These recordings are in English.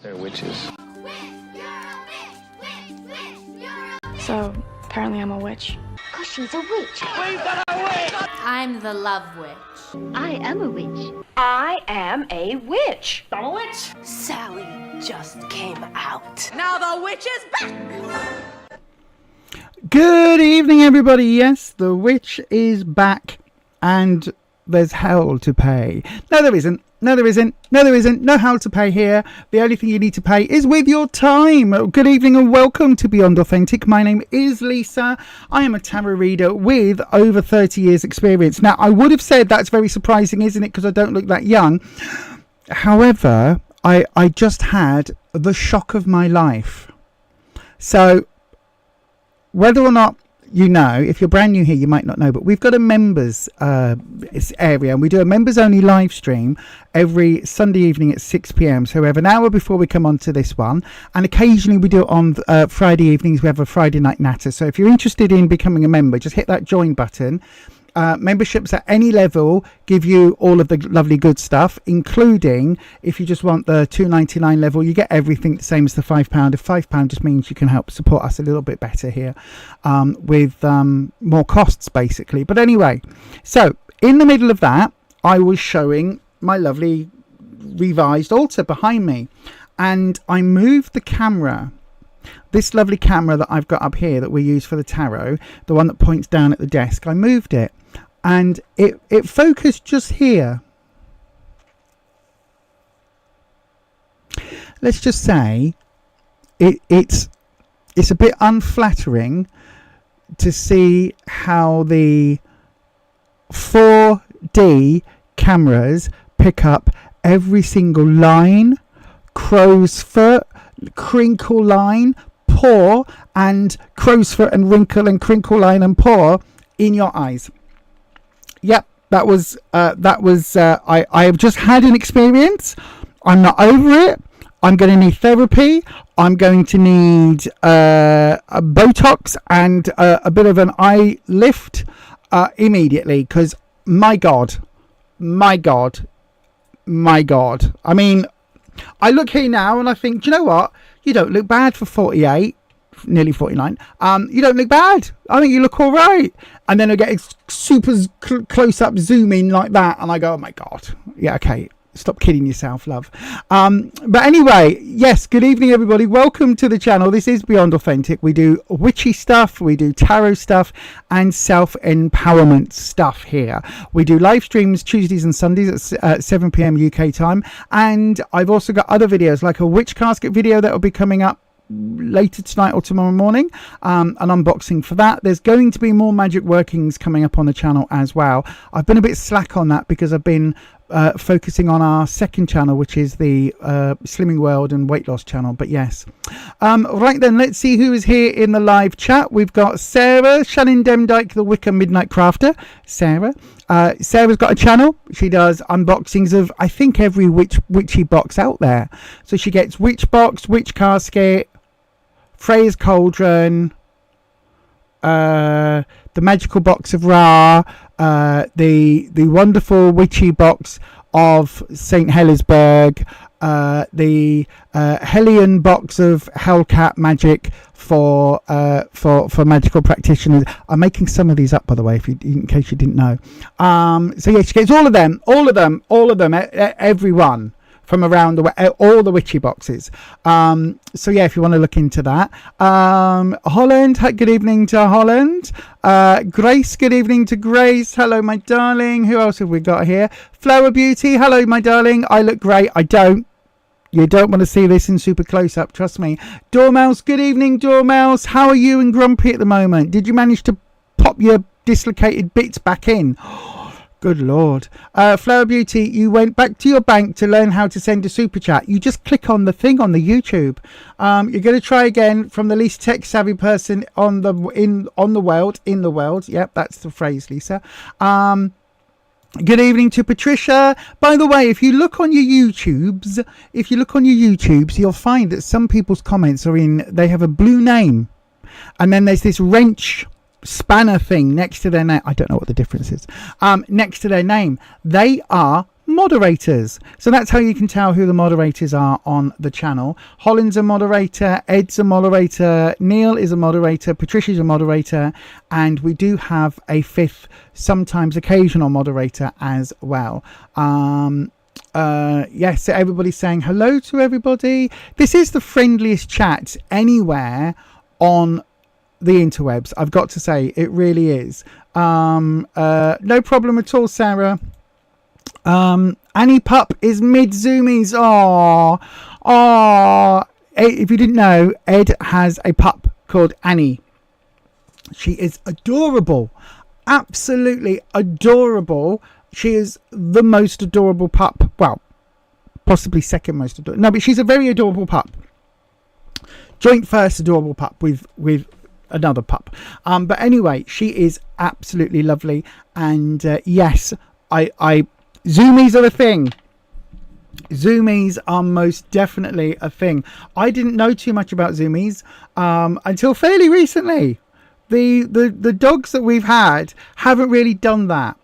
They're witches. So, apparently I'm a witch. Cause she's a witch. We've got a witch! I'm the love witch. I am a witch. I am a witch. I'm a witch! Sally just came out. Now the witch is back! Good evening, everybody. Yes, the witch is back, and there's hell to pay. No, there isn't. No, there isn't. No, there isn't. No hell to pay here. The only thing you need to pay is with your time. Good evening and welcome to Beyond Authentic. My name is Lisa. I am a tarot reader with over 30 years experience. Now, I would have said that's very surprising, isn't it? Because I don't look that young. However, I just had the shock of my life. So, whether or not you know, if you're brand new here, you might not know, but we've got a members area, and we do a members only live stream every Sunday evening at 6 p.m. So we have an hour before we come on to this one, and occasionally we do it on Friday evenings. We have a Friday night natter. So if you're interested in becoming a member, just hit that join button. Memberships at any level give you all of the lovely good stuff, including if you just want the $2.99 level, you get everything the same as the £5. £5 just means you can help support us a little bit better here with more costs, basically. But anyway, so in the middle of that, I was showing my lovely revised altar behind me, and I moved the camera. This lovely camera that I've got up here that we use for the tarot, the one that points down at the desk, I moved it, and it focused just here. Let's just say it's a bit unflattering to see how the 4D cameras pick up every single line, crow's foot, crinkle line, paw, and crow's foot and wrinkle and crinkle line and paw in your eyes. Yep, that was I have just had an experience. I'm not over it. I'm going to need therapy. I'm going to need a Botox and a bit of an eye lift immediately, because my God. I mean, I look here now and I think, do you know what? You don't look bad for 48, nearly 49. You don't look bad. I think you look all right. And then I get a super close up zoom in like that, and I go, oh my God. Yeah, okay. Stop kidding yourself, love. But anyway, yes, good evening, everybody. Welcome to the channel. This is Beyond Authentic. We do witchy stuff, we do tarot stuff, and self-empowerment stuff here. We do live streams Tuesdays and Sundays at 7 p.m. UK time. And I've also got other videos, like a witch casket video that will be coming up later tonight or tomorrow morning, an unboxing for that. There's going to be more magic workings coming up on the channel as well. I've been a bit slack on that because I've been focusing on our second channel, which is the Slimming World and Weight Loss channel. But yes, right then, let's see who is here in the live chat. We've got Sarah, Shannon Demdike, the Wicker Midnight Crafter. Sarah's got a channel. She does unboxings of, I think, every witchy box out there. So she gets Witch Box, Witch Casket, Freya's Cauldron, the Magical Box of Ra, the wonderful witchy box of St. Helisburg, the Hellion box of Hellcat magic for magical practitioners. I'm making some of these up, by the way, in case you didn't know. So yeah, she gets all of them, everyone from around all the witchy boxes. So yeah, if you want to look into that. Holland, good evening to Holland. Grace, good evening to Grace. Hello, my darling. Who else have we got here? Flower Beauty, hello, my darling. I look great. I don't. You don't want to see this in super close up, trust me. Dormouse, good evening, Dormouse. How are you and Grumpy at the moment? Did you manage to pop your dislocated bits back in? Good Lord. Flower Beauty, you went back to your bank to learn how to send a super chat. You just click on the thing on the YouTube. You're going to try again from the least tech savvy person in the world. Yep, that's the phrase, Lisa. Good evening to Patricia. By the way, if you look on your YouTubes, you'll find that some people's comments they have a blue name, and then there's this wrench spanner thing next to their name. I don't know what the difference is. Next to their name, they are moderators. So that's how you can tell who the moderators are on the channel. Holland's a moderator, Ed's a moderator, Neil is a moderator, Patricia's a moderator, and we do have a fifth, sometimes occasional moderator as well. Yes, so everybody's saying hello to everybody. This is the friendliest chat anywhere on the interwebs. I've got to say, it really is. No problem at all, Sarah. Annie Pup is mid zoomies. If you didn't know, Ed has a pup called Annie. She is adorable, absolutely adorable. She is the most adorable pup. Well, possibly second most adorable. No, but she's a very adorable pup. Joint first adorable pup with another pup. But anyway, she is absolutely lovely. And yes, I zoomies are a thing. Zoomies are most definitely a thing. I didn't know too much about zoomies until fairly recently. The dogs that we've had haven't really done that.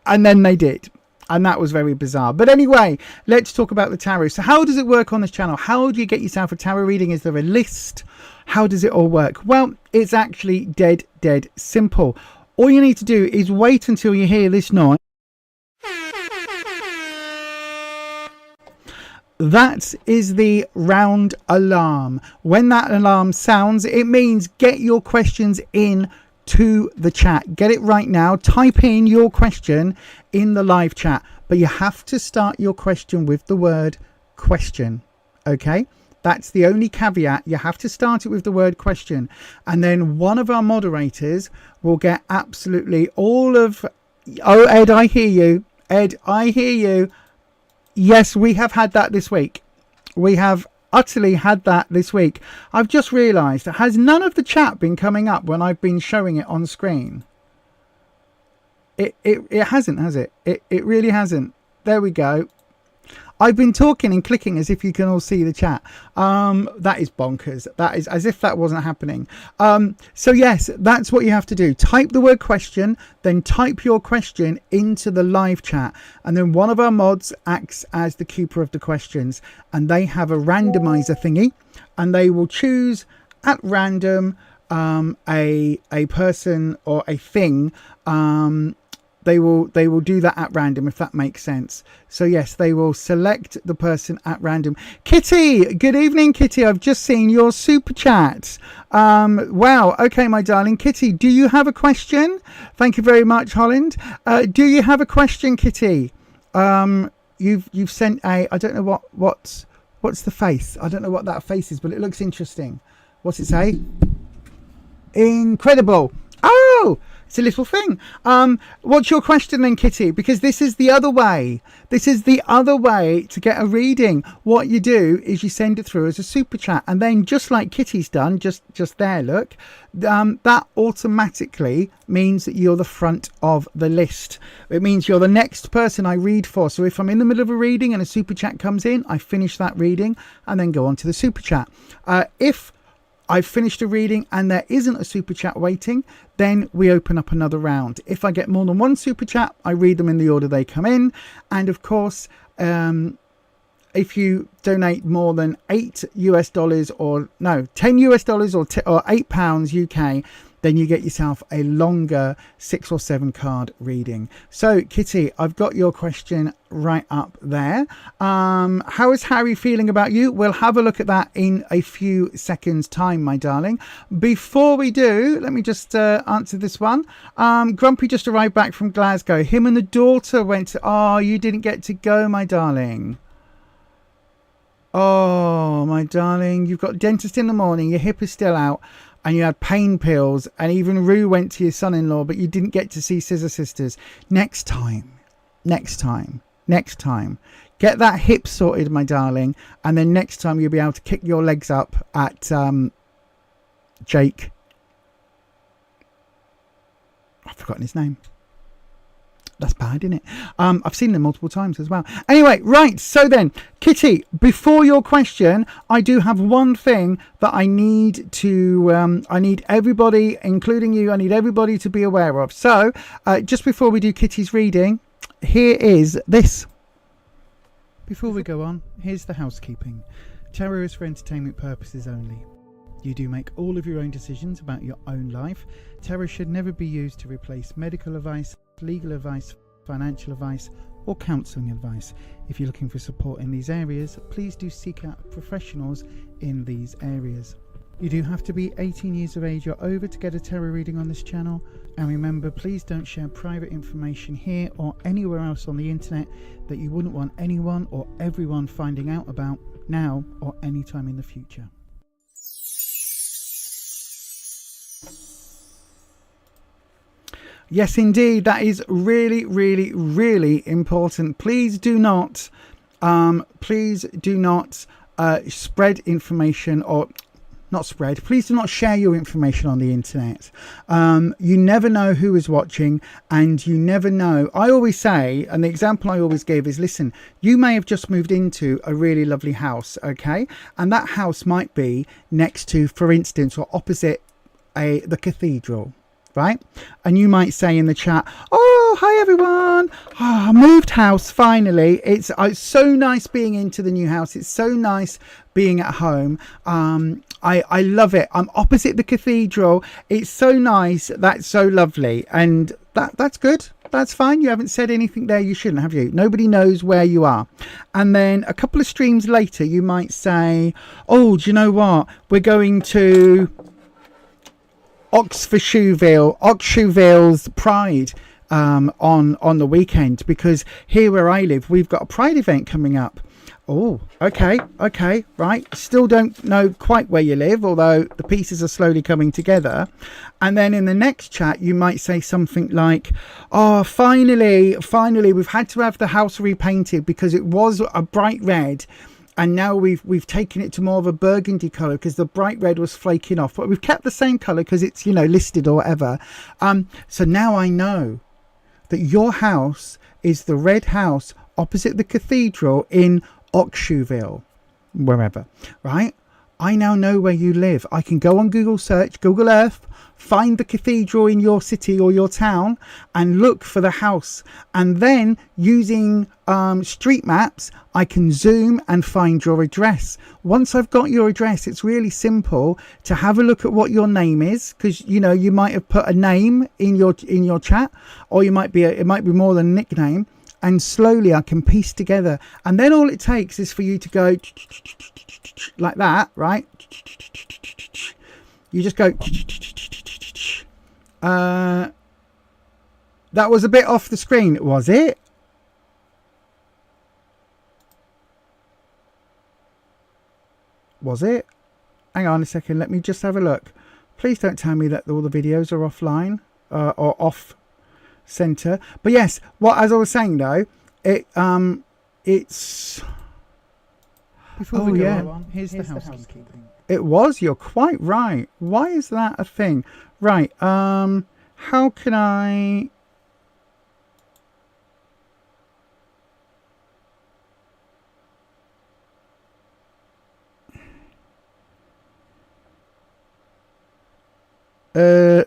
And then they did. And that was very bizarre. But anyway, let's talk about the tarot. So how does it work on this channel? How do you get yourself a tarot reading? Is there a list? How does it all work? Well, it's actually dead simple. All you need to do is wait until you hear this noise. That is the round alarm. When that alarm sounds, it means get your questions in to the chat. Get it right now. Type in your question in the live chat, but you have to start your question with the word question. Okay, that's the only caveat. You have to start it with the word question, and then one of our moderators will get absolutely all of... Oh, Ed, I hear you. Ed, I hear you. Yes, we have had that this week. We have utterly had that this week. I've just realised, has none of the chat been coming up when I've been showing it on screen? It hasn't, has it? It really hasn't. There we go. I've been talking and clicking as if you can all see the chat. That is bonkers. That is as if that wasn't happening. So yes, that's what you have to do. Type the word question, then type your question into the live chat. And then one of our mods acts as the keeper of the questions. And they have a randomizer thingy. And they will choose at random a person or a thing. They will do that at random, if that makes sense. So yes, they will select the person at random. Kitty, good evening, Kitty. I've just seen your super chat. Wow. Okay, my darling. Kitty, do you have a question? Thank you very much, Holland. Do you have a question, Kitty? You've sent a... I don't know what's the face. I don't know what that face is, but it looks interesting. What's it say? Incredible. Oh! It's a little thing. What's your question then, Kitty? Because this is the other way. This is the other way to get a reading. What you do is you send it through as a super chat, and then just like Kitty's done, just there, look, that automatically means that you're the front of the list. It means you're the next person I read for. So if I'm in the middle of a reading and a super chat comes in, I finish that reading and then go on to the super chat. If I've finished a reading and there isn't a super chat waiting, then we open up another round. If I get more than one super chat, I read them in the order they come in. And of course, if you donate more than $8 or no, $10 or £8 UK, then you get yourself a longer 6 or 7 card reading. So Kitty, I've got your question right up there. How is Harry feeling about you? We'll have a look at that in a few seconds time, my darling. Before we do, let me just answer this one. Grumpy just arrived back from Glasgow. Him and the daughter went to... Oh, you didn't get to go, my darling. Oh, my darling, you've got dentist in the morning, your hip is still out, and you had pain pills, and even Rue went to your son-in-law, but you didn't get to see Scissor Sisters. Next time. Get that hip sorted, my darling, and then next time you'll be able to kick your legs up at Jake. I've forgotten his name. That's bad, isn't it? I've seen them multiple times as well. Anyway, right. So then, Kitty, before your question, I do have one thing that I need to... I need everybody, including you, I need everybody to be aware of. So, just before we do Kitty's reading, here is this. Before we go on, here's the housekeeping. Tarot is for entertainment purposes only. You do make all of your own decisions about your own life. Tarot should never be used to replace medical advice, legal advice, financial advice, or counselling advice. If you're looking for support in these areas, please do seek out professionals in these areas. You do have to be 18 years of age or over to get a tarot reading on this channel. And remember, please don't share private information here or anywhere else on the internet that you wouldn't want anyone or everyone finding out about now or any time in the future. Yes, indeed, that is really, really, really important. Please do not spread information or not spread. Please do not share your information on the internet. You never know who is watching, and you never know. I always say, and the example I always give is, listen, you may have just moved into a really lovely house, okay? And that house might be next to, for instance, or opposite the cathedral. Right? And you might say in the chat, oh, hi everyone. Oh, I moved house finally. It's so nice being into the new house. It's so nice being at home. I love it. I'm opposite the cathedral. It's so nice. That's so lovely. And that's good. That's fine. You haven't said anything there you shouldn't, have you? Nobody knows where you are. And then a couple of streams later, you might say, oh, do you know what? We're going to Oxshuville's Pride on the weekend, because here where I live we've got a Pride event coming up. Oh, okay, right. Still don't know quite where you live, although the pieces are slowly coming together. And then in the next chat you might say something like, oh, finally we've had to have the house repainted because it was a bright red. And now we've taken it to more of a burgundy colour because the bright red was flaking off. But we've kept the same colour because it's, listed or whatever. So now I know that your house is the red house opposite the cathedral in Oxshuville, wherever, right? I now know where you live. I can go on Google search, Google Earth, find the cathedral in your city or your town and look for the house. And then using street maps, I can zoom and find your address. Once I've got your address, it's really simple to have a look at what your name is, because you might have put a name in your chat, or it might be more than a nickname. And slowly I can piece together. And then all it takes is for you to go like that, right? You just go. That was a bit off the screen, was it? Was it? Hang on a second. Let me just have a look. Please don't tell me that all the videos are offline or off center. But yes, as I was saying though, it's before we go on, here's the housekeeping. It was, you're quite right. Why is that a thing? Right, how can I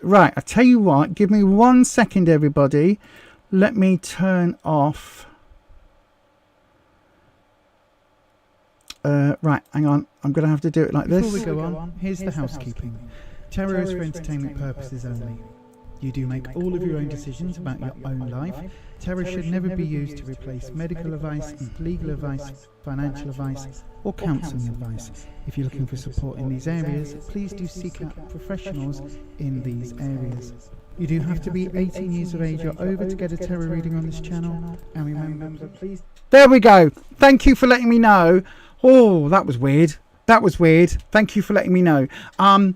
right, I tell you what, give me 1 second everybody. Let me turn off right, hang on, I'm gonna have to do it like this. Before we go on, here's the housekeeping. Tarot is for entertainment purposes only. You do make all of your own decisions about your own life. Tarot should never be used to replace medical advice, legal advice, financial advice, or counselling advice. If you're looking for support in these areas, please do seek out professionals in these areas. You do have to be 18 years of age or over to get a tarot reading on this channel. And remember, please. There we go. Thank you for letting me know. Oh, that was weird. That was weird. Thank you for letting me know. I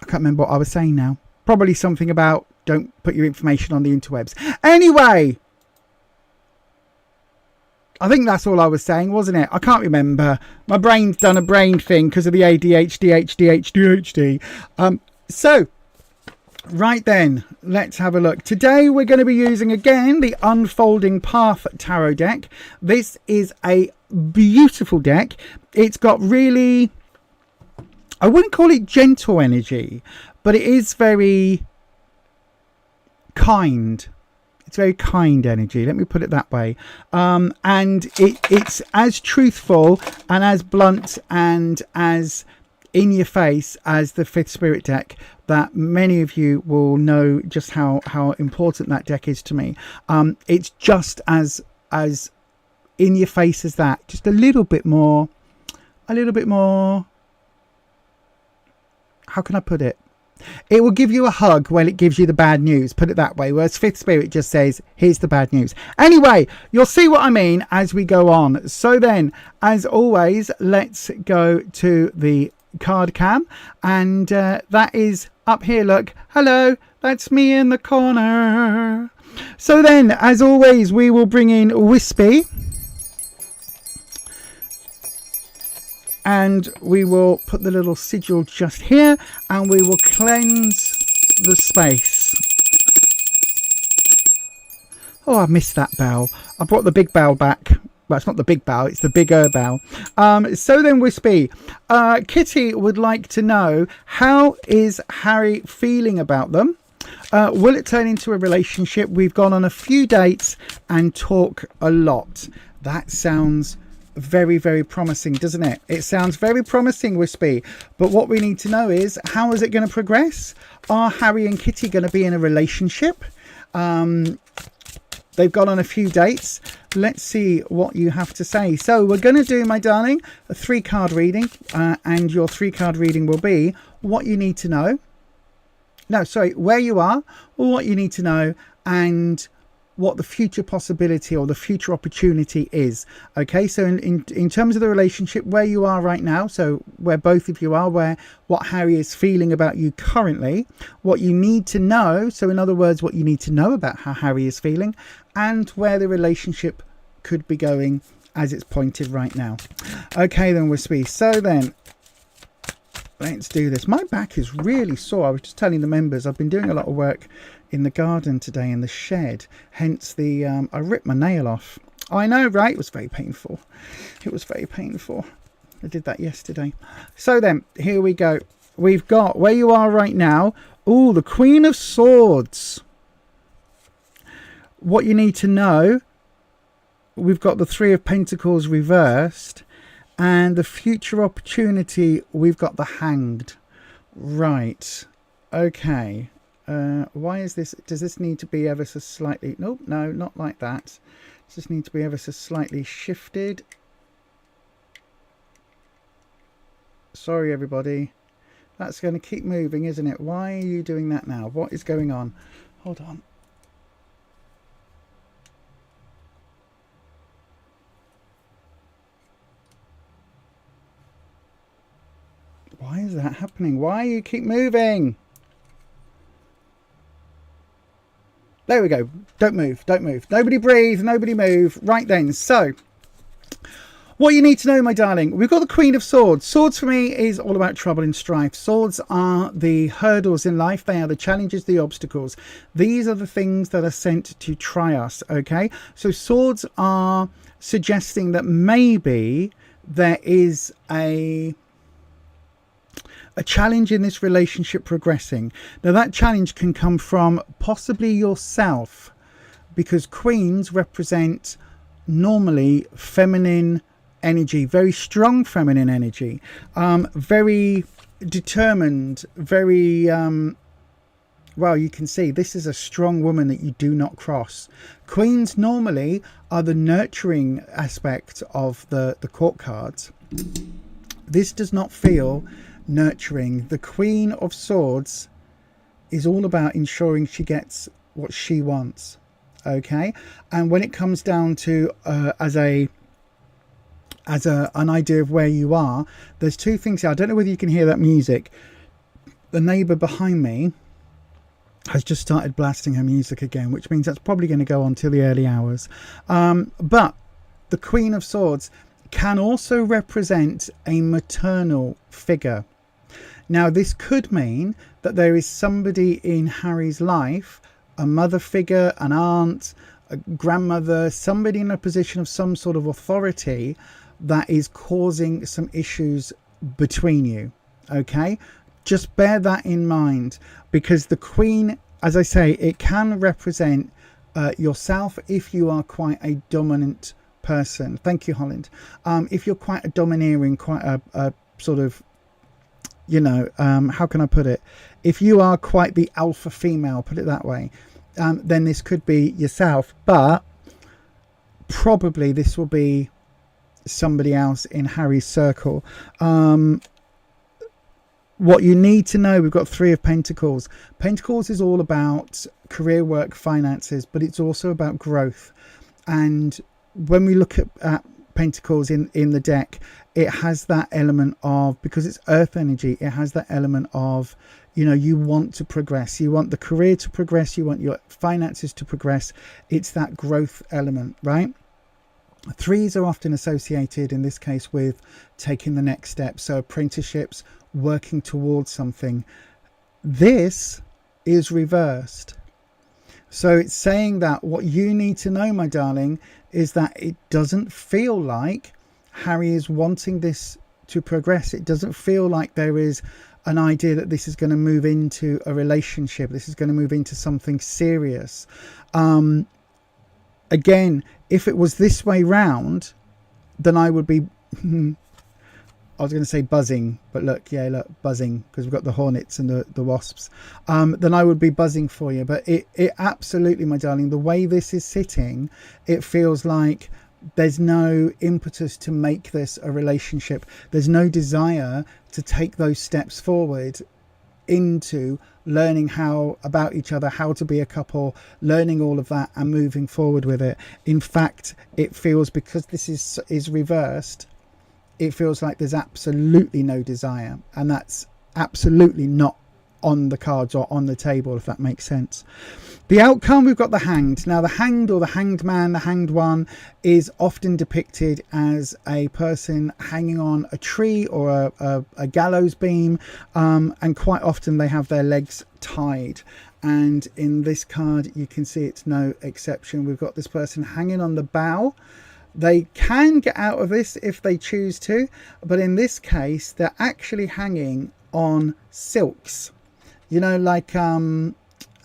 can't remember what I was saying now. Probably something about don't put your information on the interwebs. Anyway, I think that's all I was saying, wasn't it? I can't remember. My brain's done a brain thing because of the ADHD. So, right then, let's have a look. Today we're going to be using again the Unfolding Path Tarot deck. This is a beautiful deck. It's got really, I wouldn't call it gentle energy, but it is very kind. It's very kind energy. Let me put it that way. And it's as truthful and as blunt and as in your face as the fifth spirit deck, that many of you will know just how important that deck is to me. It's just as in your face as that, just a little bit more, how can I put it? It will give you a hug when it gives you the bad news, put it that way, whereas fifth spirit just says, here's the bad news. Anyway, you'll see what I mean as we go on. So then, as always, let's go to the card cam, and that is up here. Look, hello, that's me in the corner. So then, as always, we will bring in Wispy, and we will put the little sigil just here, and we will cleanse the space. Oh, I missed that bell. I brought the big bell back. Well, it's not the big bell, it's the bigger bell. So then, Wispy, Kitty would like to know, how is Harry feeling about them? Will it turn into a relationship? We've gone on a few dates and talk a lot. That sounds very, very promising, doesn't it? It sounds very promising, Wispy. But what we need to know is, how is it going to progress? Are Harry and Kitty going to be in a relationship? They've gone on a few dates. Let's see what you have to say. So we're going to do, my darling, a 3-card reading. And your 3-card reading will be what you need to know. No, sorry, where you are, or what you need to know, and what the future possibility or the future opportunity is. Okay, so in terms of the relationship, where you are right now, so where both of you are, what Harry is feeling about you currently, what you need to know, so in other words, what you need to know about how Harry is feeling, and where the relationship could be going as it's pointed right now. Okay then, Wispy, so then let's do this. My back is really sore. I was just telling the members I've been doing a lot of work in the garden today, in the shed, hence the I ripped my nail off. I know, right? It was very painful. It was very painful. I did that yesterday. So then, here we go. We've got, where you are right now, oh, the Queen of Swords. What you need to know, we've got the Three of Pentacles reversed, and the future opportunity, we've got the Hanged. Right. Okay. Why is this? Does this need to be ever so slightly? Nope, no, not like that. Does this need to be ever so slightly shifted? Sorry, everybody. That's going to keep moving, isn't it? Why are you doing that now? What is going on? Hold on. Why is that happening? Why you keep moving? There we go. Don't move. Don't move. Nobody breathe. Nobody move. Right then. So, what you need to know, my darling, we've got the Queen of Swords. Swords for me is all about trouble and strife. Swords are the hurdles in life. They are the challenges, the obstacles. These are the things that are sent to try us. Okay. So swords are suggesting that maybe there is a challenge in this relationship progressing. Now that challenge can come from possibly yourself, because queens represent normally feminine energy, very strong feminine energy, very determined, very well, you can see this is a strong woman that you do not cross. Queens normally are the nurturing aspect of the court cards. This does not feel nurturing. The Queen of Swords is all about ensuring she gets what she wants. Okay, and when it comes down to as an idea of where you are, there's two things here. I don't know whether you can hear that music. The neighbour behind me has just started blasting her music again, which means that's probably going to go on till the early hours. But the Queen of Swords can also represent a maternal figure. Now, this could mean that there is somebody in Harry's life, a mother figure, an aunt, a grandmother, somebody in a position of some sort of authority that is causing some issues between you. Okay, just bear that in mind, because the Queen as I say, it can represent yourself if you are quite a dominant person. Thank you, Holland. If you're quite a domineering, quite a sort of, how can I put it? If you are quite the alpha female, put it that way, then this could be yourself. But probably this will be somebody else in Harry's circle. What you need to know, we've got 3 of Pentacles. Pentacles is all about career, work, finances, but it's also about growth. And when we look at Pentacles in the deck, it has that element of, because it's earth energy, it has that element of, you want to progress, you want the career to progress, you want your finances to progress. It's that growth element, right? 3s are often associated in this case with taking the next step, so apprenticeships, working towards something. This is reversed, so it's saying that what you need to know, my darling, is that it doesn't feel like Harry is wanting this to progress. It doesn't feel like there is an idea that this is going to move into a relationship, this is going to move into something serious. Again, if it was this way round, then I would be I was going to say buzzing, but look, buzzing, because we've got the hornets and the wasps. Then I would be buzzing for you. But it absolutely, my darling, the way this is sitting, it feels like there's no impetus to make this a relationship. There's no desire to take those steps forward into learning how about each other, how to be a couple, learning all of that and moving forward with it. In fact, it feels, because this is reversed, it feels like there's absolutely no desire, and that's absolutely not on the cards or on the table, if that makes sense. The outcome, we've got the Hanged. Now the Hanged, or the Hanged Man, the Hanged One, is often depicted as a person hanging on a tree or a gallows beam, and quite often they have their legs tied. And in this card you can see it's no exception. We've got this person hanging on the bough. They can get out of this if they choose to, but in this case they're actually hanging on silks, like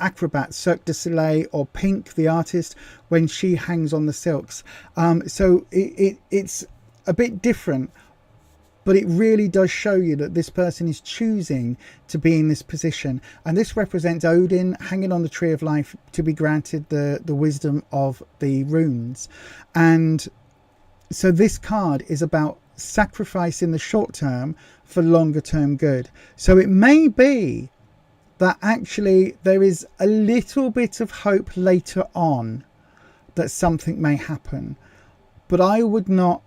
acrobats, Cirque du Soleil, or Pink the artist, when she hangs on the silks. So it's a bit different, but it really does show you that this person is choosing to be in this position. And this represents Odin hanging on the tree of life to be granted the wisdom of the runes. And so this card is about sacrifice in the short term for longer term good. So it may be that actually there is a little bit of hope later on that something may happen, but I would not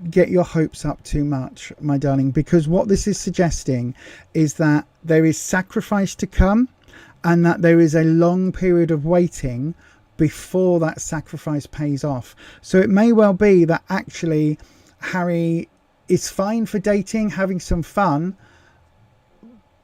get your hopes up too much, my darling, because what this is suggesting is that there is sacrifice to come, and that there is a long period of waiting before that sacrifice pays off. So it may well be that actually Harry is fine for dating, having some fun,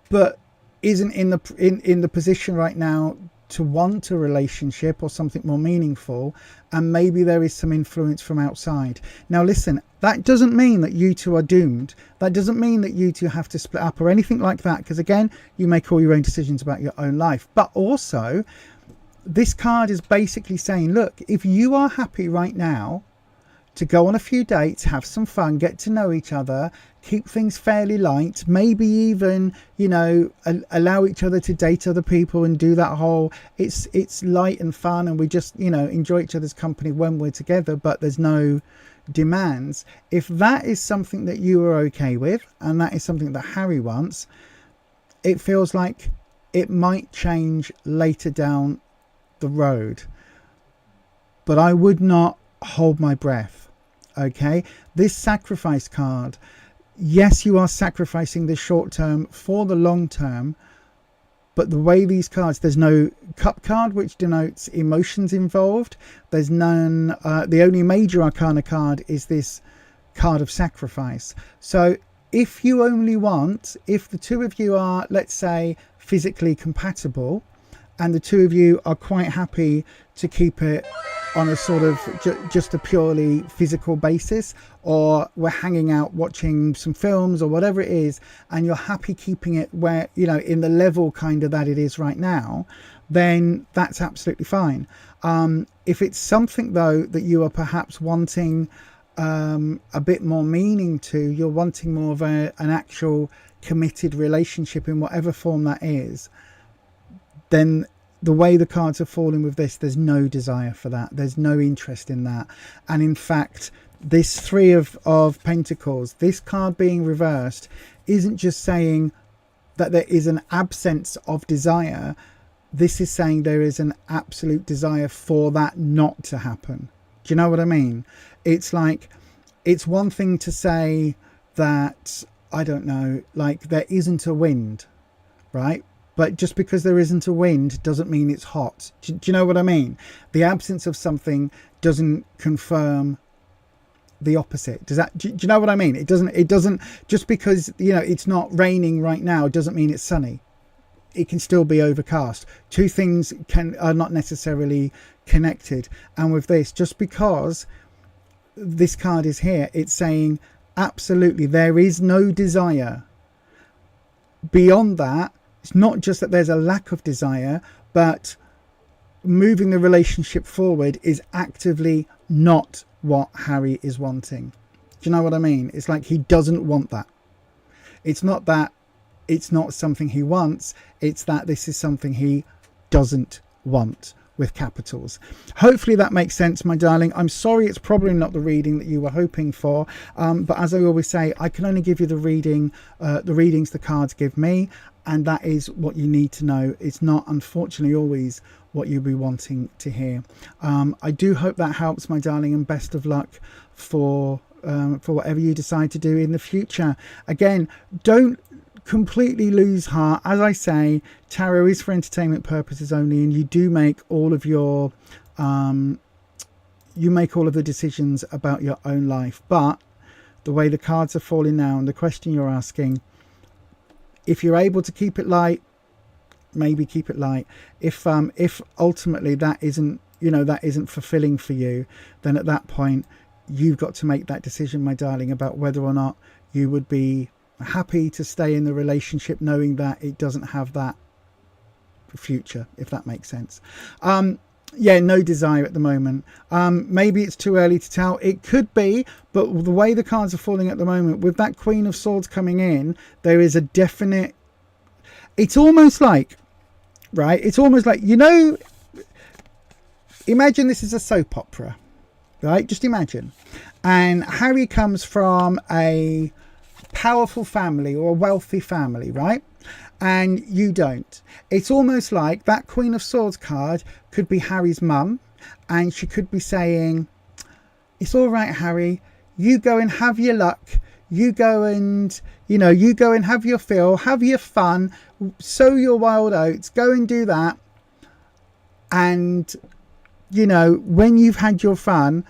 but isn't in the position right now to want a relationship or something more meaningful, and maybe there is some influence from outside. Now listen, that doesn't mean that you two are doomed. That doesn't mean that you two have to split up or anything like that, because again, you make all your own decisions about your own life. But also, this card is basically saying, look, if you are happy right now to go on a few dates, have some fun, get to know each other, keep things fairly light, maybe even, allow each other to date other people and do that whole, it's light and fun, and we just, enjoy each other's company when we're together, but there's no demands. If that is something that you are okay with, and that is something that Harry wants, it feels like it might change later down the road, but I would not hold my breath. Okay, this sacrifice card, yes, you are sacrificing the short term for the long term, but the way these cards, there's no cup card which denotes emotions involved, there's none, the only major arcana card is this card of sacrifice. So if you only want, if the two of you are, let's say, physically compatible, and the two of you are quite happy to keep it on a sort of just a purely physical basis, or we're hanging out watching some films or whatever it is, and you're happy keeping it where, you know, in the level kind of that it is right now, then that's absolutely fine. If it's something though that you are perhaps wanting a bit more meaning to, you're wanting more of an actual committed relationship in whatever form that is, then the way the cards are falling with this, there's no desire for that. There's no interest in that. And in fact, this Three of Pentacles, this card being reversed, isn't just saying that there is an absence of desire. This is saying there is an absolute desire for that not to happen. Do you know what I mean? It's like, it's one thing to say that, I don't know, like there isn't a wind, right? But just because there isn't a wind doesn't mean it's hot. Do you know what I mean? The absence of something doesn't confirm the opposite. Do you know what I mean? It doesn't just because, you know, it's not raining right now doesn't mean it's sunny. It can still be overcast. Two things are not necessarily connected. And with this, just because this card is here, it's saying absolutely there is no desire. Beyond that, it's not just that there's a lack of desire, but moving the relationship forward is actively not what Harry is wanting. Do you know what I mean? It's like he doesn't want that. It's not that it's not something he wants, it's that this is something he doesn't want, with capitals. Hopefully that makes sense, my darling. I'm sorry it's probably not the reading that you were hoping for, but as I always say, I can only give you the readings the cards give me, and that is what you need to know. It's not, unfortunately, always what you'll be wanting to hear. I do hope that helps, my darling, and best of luck for whatever you decide to do in the future. Again, don't completely lose heart. As I say, tarot is for entertainment purposes only, and you do make all of your the decisions about your own life. But the way the cards are falling now and the question you're asking, if you're able to keep it light, maybe keep it light. If ultimately that isn't fulfilling for you, then at that point you've got to make that decision, my darling, about whether or not you would be happy to stay in the relationship knowing that it doesn't have that future, if that makes sense. Yeah, no desire at the moment. Maybe it's too early to tell. It could be, but the way the cards are falling at the moment, with that Queen of Swords coming in, there is a definite, it's almost like, right, it's almost like, you know, imagine this is a soap opera, right? Just imagine. And Harry comes from a powerful family or a wealthy family, right? And you don't. It's almost like that Queen of Swords card could be Harry's mum, and she could be saying, it's all right, Harry, you go and have your luck, you go and have your fill, have your fun, sow your wild oats, go and do that, and you know, when you've had your fun,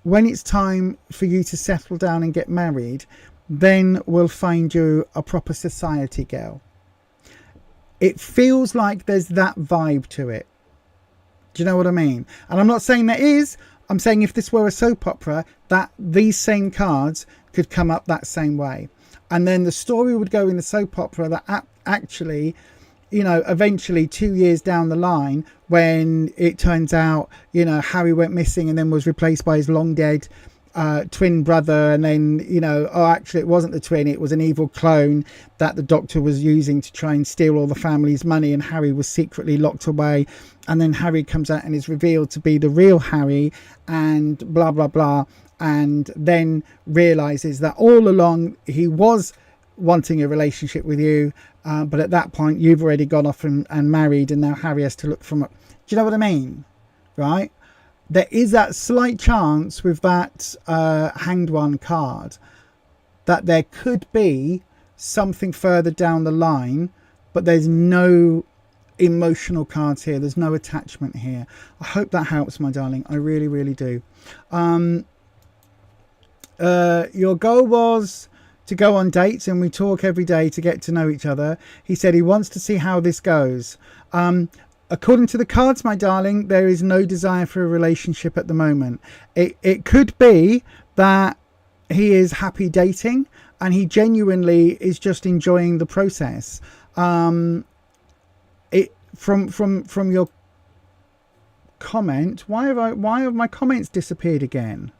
when it's time for you to settle down and get married, then we'll find you a proper society girl. It feels like there's that vibe to it. Do you know what I mean? And I'm not saying that is. I'm saying if this were a soap opera, that these same cards could come up that same way. And then the story would go in the soap opera that actually, you know, eventually 2 years down the line, when it turns out, you know, Harry went missing and then was replaced by his long dead twin brother, and then, you know, oh, actually it wasn't the twin, it was an evil clone that the doctor was using to try and steal all the family's money, and Harry was secretly locked away, and then Harry comes out and is revealed to be the real Harry, and blah blah blah, and then realizes that all along he was wanting a relationship with you, but at that point you've already gone off and married, and now Harry has to look from it. Do you know what I mean? Right? There is that slight chance with that Hanged One card that there could be something further down the line, but there's no emotional cards here. There's no attachment here. I hope that helps, my darling. I really, really do. Your goal was to go on dates, and we talk every day to get to know each other. He said he wants to see how this goes. according to the cards, my darling, there is no desire for a relationship at the moment. It could be that he is happy dating and he genuinely is just enjoying the process. It from your comment, why have my comments disappeared again?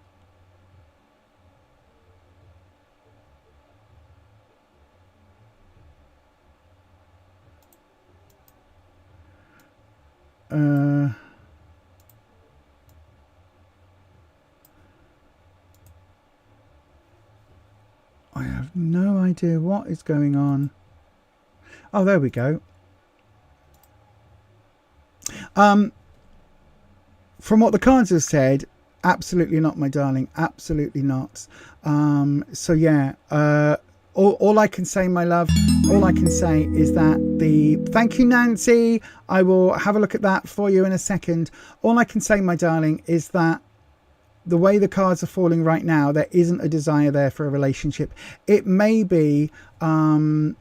I have no idea what is going on. Oh, there we go. From what the cards have said, absolutely not, my darling. Absolutely not. So yeah, all I can say, my love, all I can say is that thank you, Nancy. I will have a look at that for you in a second. All I can say, my darling, is that the way the cards are falling right now, there isn't a desire there for a relationship. It may be okay,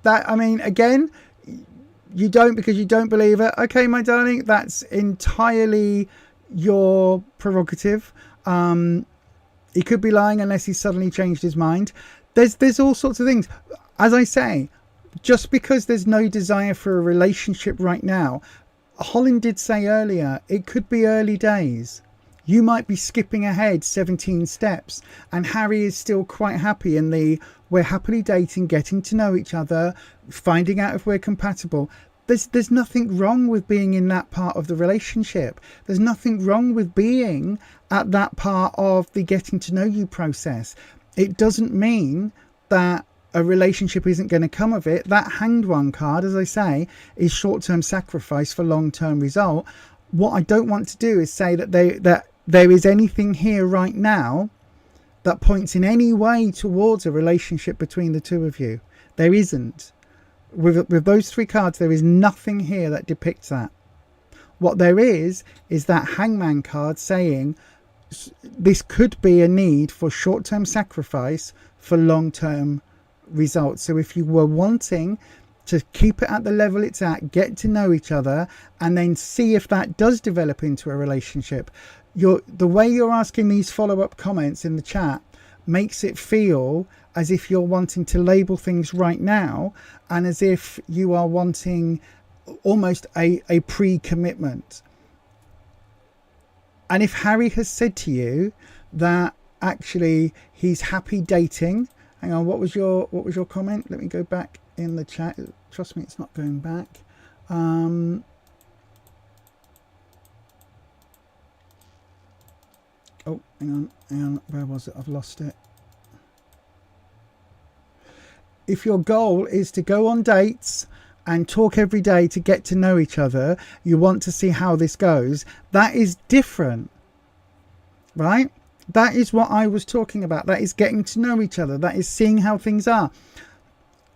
that, I mean, again, you don't, because you don't believe it. Okay, my darling, that's entirely your prerogative. He could be lying unless he suddenly changed his mind. There's all sorts of things. As I say, just because there's no desire for a relationship right now, Holland did say earlier, it could be early days. You might be skipping ahead 17 steps, and Harry is still quite happy in we're happily dating, getting to know each other, finding out if we're compatible. There's nothing wrong with being in that part of the relationship. There's nothing wrong with being at that part of the getting to know you process. It doesn't mean that a relationship isn't going to come of it. That Hanged One card, as I say, is short-term sacrifice for long-term result. What I don't want to do is say that there is anything here right now that points in any way towards a relationship between the two of you. There isn't. With those three cards, there is nothing here that depicts that. What there is that Hangman card saying this could be a need for short-term sacrifice for long-term results. So if you were wanting to keep it at the level it's at, get to know each other, and then see if that does develop into a relationship, the way you're asking these follow-up comments in the chat makes it feel as if you're wanting to label things right now, and as if you are wanting almost a pre-commitment. And if Harry has said to you that actually he's happy dating, hang on, what was your comment? Let me go back in the chat. Trust me, it's not going back. Oh, hang on, where was it? I've lost it. If your goal is to go on dates and talk every day to get to know each other, you want to see how this goes, that is different, right? That is what I was talking about. That is getting to know each other. That is seeing how things are.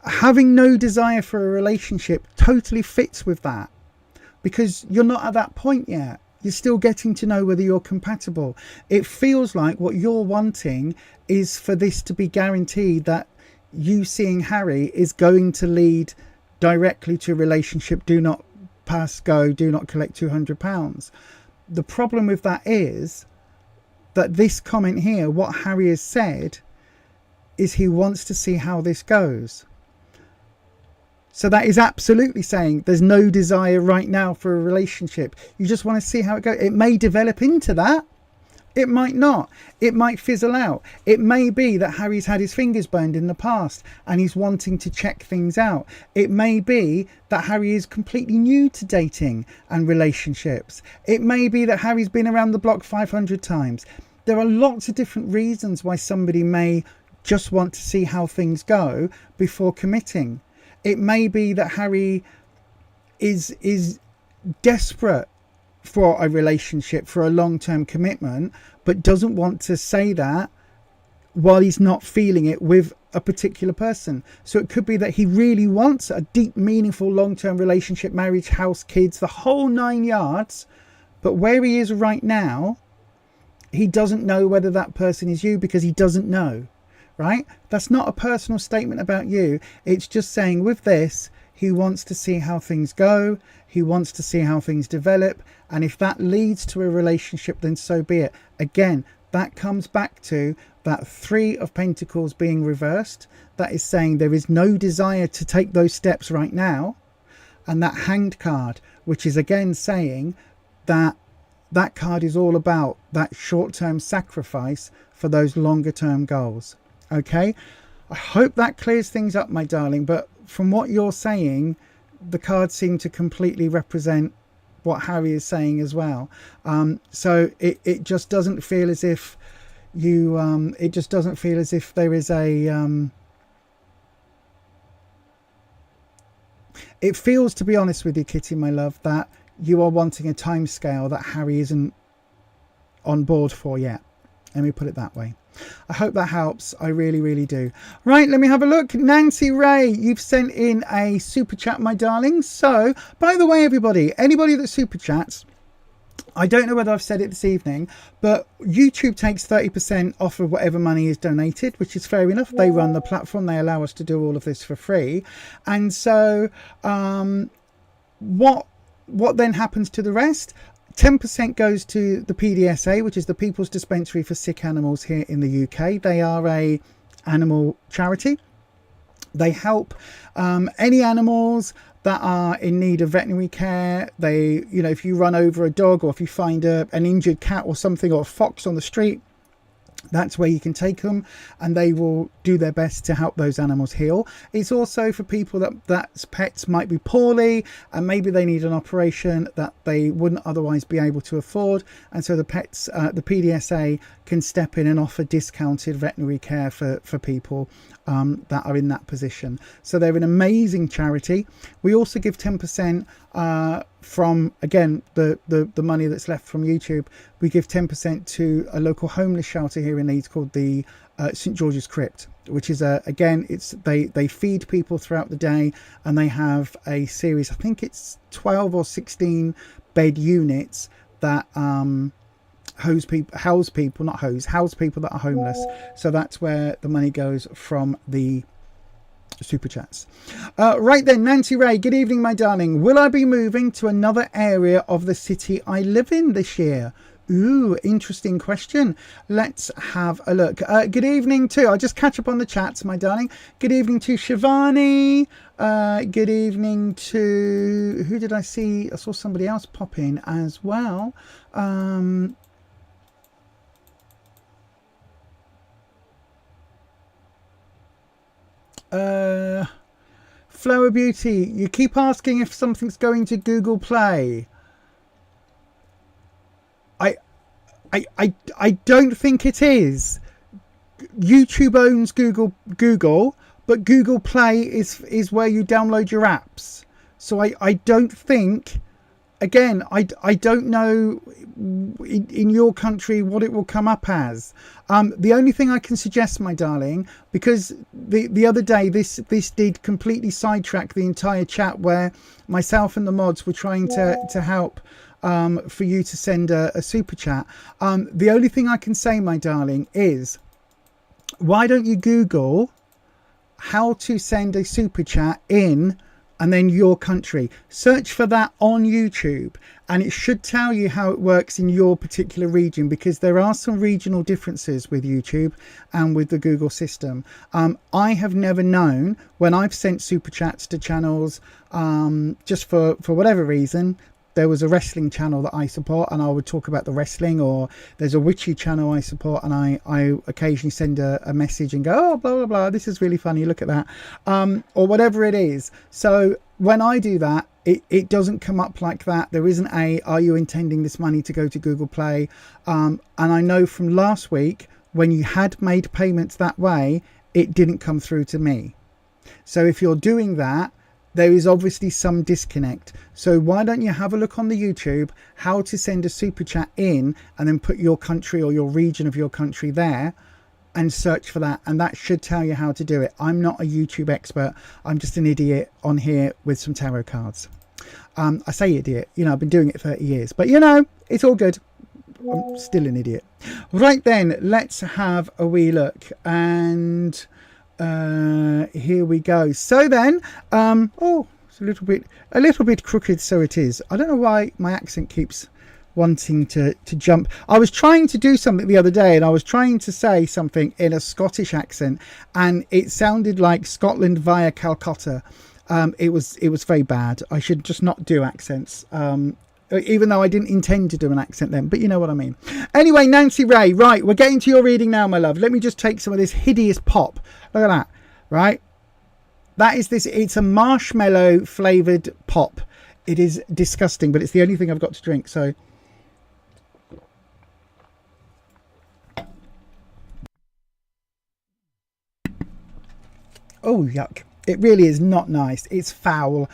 Having no desire for a relationship totally fits with that, because you're not at that point yet. You're still getting to know whether you're compatible. It feels like what you're wanting is for this to be guaranteed that you seeing Harry is going to lead directly to a relationship. Do not pass go, do not collect £200. The problem with that is that this comment here, what Harry has said is he wants to see how this goes. So that is absolutely saying there's no desire right now for a relationship. You just want to see how it goes. It may develop into that. It might not. It might fizzle out. It may be that Harry's had his fingers burned in the past and he's wanting to check things out. It may be that Harry is completely new to dating and relationships. It may be that Harry's been around the block 500 times. There are lots of different reasons why somebody may just want to see how things go before committing. It may be that Harry is desperate for a relationship, for a long-term commitment, but doesn't want to say that while he's not feeling it with a particular person. So it could be that he really wants a deep, meaningful, long-term relationship, marriage, house, kids, the whole 9 yards. But where he is right now, he doesn't know whether that person is you, because he doesn't know. right? That's not a personal statement about you. It's just saying with this, he wants to see how things go. He wants to see how things develop. And if that leads to a relationship, then so be it. Again, that comes back to that 3 of Pentacles being reversed. That is saying there is no desire to take those steps right now. And that Hanged card, which is again saying that that card is all about that short-term sacrifice for those longer-term goals. Okay, I hope that clears things up, my darling. But from what you're saying, the cards seem to completely represent what Harry is saying as well. So it just doesn't feel as if you it just doesn't feel as if there is a it feels, to be honest with you, Kitty, my love, that you are wanting a time scale that Harry isn't on board for yet. Let me put it that way. I hope that helps. I really, really do. Right, let me have a look. Nancy Ray, you've sent in a super chat, my darling. So, by the way, anybody that super chats, I don't know whether I've said it this evening, but YouTube takes 30% off of whatever money is donated, which is fair enough. They run the platform. They allow us to do all of this for free. And so what then happens to the rest? 10% goes to the PDSA, which is the People's Dispensary for Sick Animals here in the UK. They are a animal charity. They help any animals that are in need of veterinary care. They, you know, if you run over a dog, or if you find an injured cat or something, or a fox on the street, that's where you can take them, and they will do their best to help those animals heal. It's also for people that's pets might be poorly, and maybe they need an operation that they wouldn't otherwise be able to afford, and so the PDSA can step in and offer discounted veterinary care for people that are in that position. So they're an amazing charity. We also give 10% from, again, the money that's left from YouTube. We give 10% to a local homeless shelter here in Leeds called the St George's Crypt, which is again, it's they feed people throughout the day, and they have a series, I think it's 12 or 16 bed units that house people that are homeless. So that's where the money goes from the super chats. Right then, Nancy Ray, good evening, my darling. Will I be moving to another area of the city I live in this year? Ooh, interesting question. Let's have a look. Good evening to, I'll just catch up on the chats, my darling. Good evening to Shivani. Good evening to, who did I see? I saw somebody else pop in as well. Flower Beauty, you keep asking if something's going to Google Play. I don't think it is. YouTube owns Google, but Google Play is where you download your apps. So I don't think, again, I don't know in your country what it will come up as. The only thing I can suggest, my darling, because the other day this did completely sidetrack the entire chat, where myself and the mods were trying to help for you to send a super chat. The only thing I can say, my darling, is why don't you Google how to send a super chat in and then your country. Search for that on YouTube, and it should tell you how it works in your particular region, because there are some regional differences with YouTube and with the Google system. I have never known, when I've sent super chats to channels, just for whatever reason, there was a wrestling channel that I support and I would talk about the wrestling, or there's a witchy channel I support and I occasionally send a message and go, oh, blah, blah, blah, this is really funny, look at that, or whatever it is. So when I do that, it doesn't come up like that. There isn't are you intending this money to go to Google Play? And I know from last week, when you had made payments that way, it didn't come through to me. So if you're doing that, there is obviously some disconnect. So why don't you have a look on the YouTube, how to send a super chat in, and then put your country or your region of your country there and search for that. And that should tell you how to do it. I'm not a YouTube expert. I'm just an idiot on here with some tarot cards. I say idiot, you know, I've been doing it 30 years, but you know, it's all good. I'm still an idiot. Right then, let's have a wee look. And here we go. So then, oh, it's a little bit crooked, so it is. I don't know why my accent keeps wanting to jump. I was trying to do something the other day, and I was trying to say something in a Scottish accent, and it sounded like Scotland via Calcutta. It was very bad. I should just not do accents, even though I didn't intend to do an accent then, but you know what I mean. Anyway, Nancy Ray, right, we're getting to your reading now, my love. Let me just take some of this hideous pop. Look at that, right? That is this. It's a marshmallow flavoured pop. It is disgusting, but it's the only thing I've got to drink, so... Oh, yuck. It really is not nice. It's foul.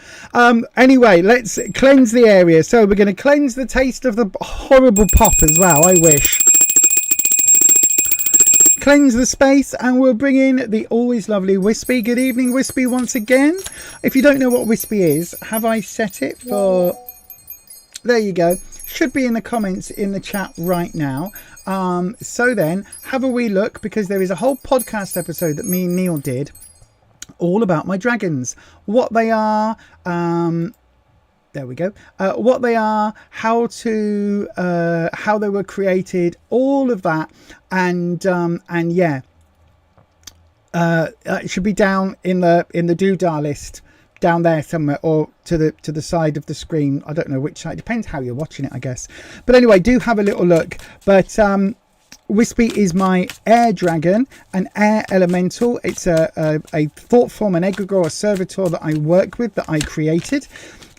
Anyway, let's cleanse the area. So we're going to cleanse the taste of the horrible pop as well. I wish. Cleanse the space, and we'll bring in the always lovely Wispy. Good evening, Wispy, once again. If you don't know what Wispy is, have I set it for... There you go. Should be in the comments in the chat right now. So then, have a wee look, because there is a whole podcast episode that me and Neil did all about my dragons, what they are, there we go, what they are, how they were created, all of that, and yeah, it should be down in the doodah list down there somewhere, or to the side of the screen. I don't know which side, depends how you're watching it, I guess. But anyway, do have a little look. But Wispy is my air dragon, an air elemental. It's a thought form, an egregore, a servitor that I work with, that I created.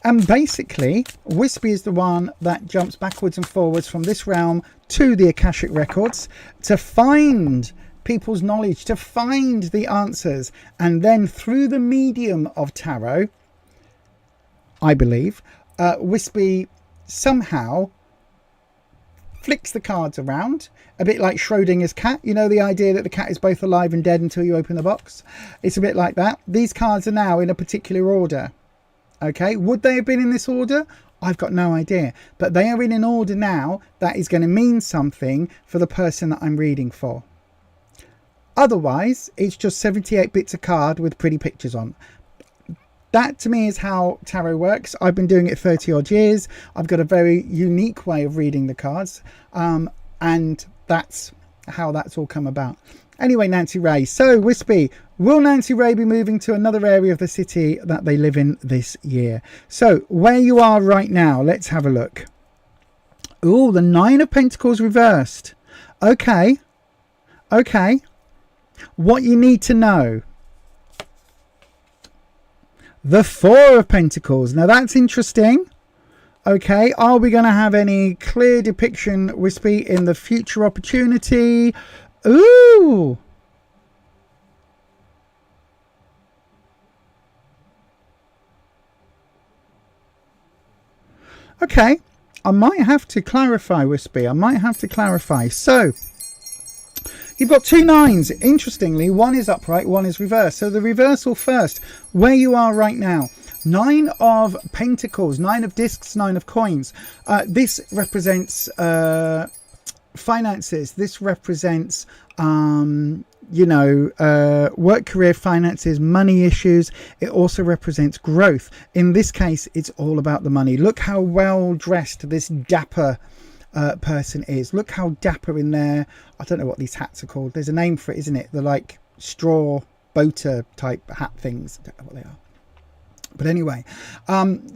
And basically, Wispy is the one that jumps backwards and forwards from this realm to the Akashic Records to find people's knowledge, to find the answers. And then through the medium of tarot, I believe, Wispy somehow flicks the cards around, a bit like Schrodinger's cat. You know, the idea that the cat is both alive and dead until you open the box. It's a bit like that. These cards are now in a particular order. Okay, would they have been in this order? I've got no idea, but they are in an order now that is going to mean something for the person that I'm reading for. Otherwise, it's just 78 bits a card with pretty pictures on. That to me is how tarot works. I've been doing it 30 odd years. I've got a very unique way of reading the cards, and that's how that's all come about. Anyway, Nancy Ray. So, Wispy, will Nancy Ray be moving to another area of the city that they live in this year? So, where you are right now, let's have a look. Oh, the Nine of Pentacles reversed. Okay. Okay. What you need to know. The Four of Pentacles. Now, that's interesting. Okay, are we going to have any clear depiction, Wispy, in the future opportunity? Ooh! Okay, I might have to clarify, Wispy. I might have to clarify. So, you've got two nines. Interestingly, one is upright, one is reversed. So the reversal first, where you are right now. Nine of Pentacles, Nine of Discs, Nine of Coins. This represents finances. This represents, you know, work, career, finances, money issues. It also represents growth. In this case, it's all about the money. Look how well dressed this dapper person is. Look how dapper in there. I don't know what these hats are called. There's a name for it, isn't it? They're like straw boater type hat things. I don't know what they are. But anyway,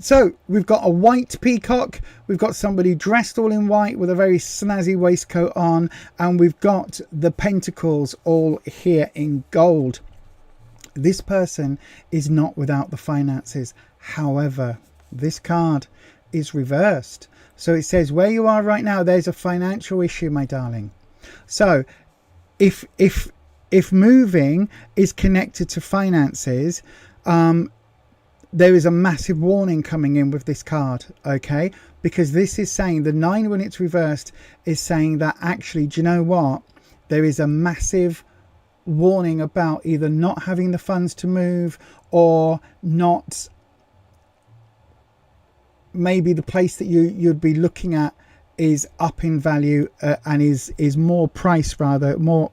so we've got a white peacock. We've got somebody dressed all in white with a very snazzy waistcoat on. And we've got the pentacles all here in gold. This person is not without the finances. However, this card is reversed. So it says where you are right now, there's a financial issue, my darling. So if moving is connected to finances, there is a massive warning coming in with this card, okay? Because this is saying, the nine when it's reversed is saying that actually, do you know what? There is a massive warning about either not having the funds to move, or not, maybe the place that you'd be looking at is up in value and is more priced, rather more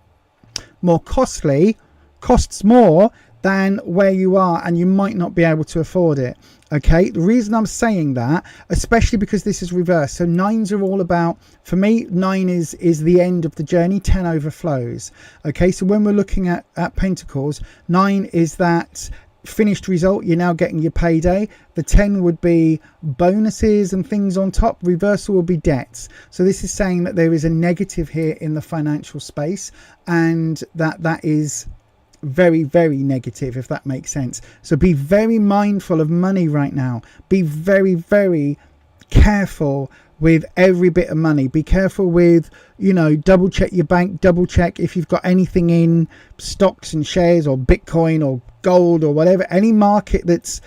costly, costs more than where you are, and you might not be able to afford it. Okay, the reason I'm saying that, especially because this is reversed, so nines are all about, for me, 9 is the end of the journey, 10 overflows. Okay, so when we're looking at Pentacles, 9 is that finished result, you're now getting your payday. The 10 would be bonuses and things on top. Reversal will be debts. So this is saying that there is a negative here in the financial space, and that is very, very negative, if that makes sense. So be very mindful of money right now. Be very, very careful with every bit of money. Be careful with, double check your bank, double check if you've got anything in stocks and shares or Bitcoin or gold or whatever, any market that's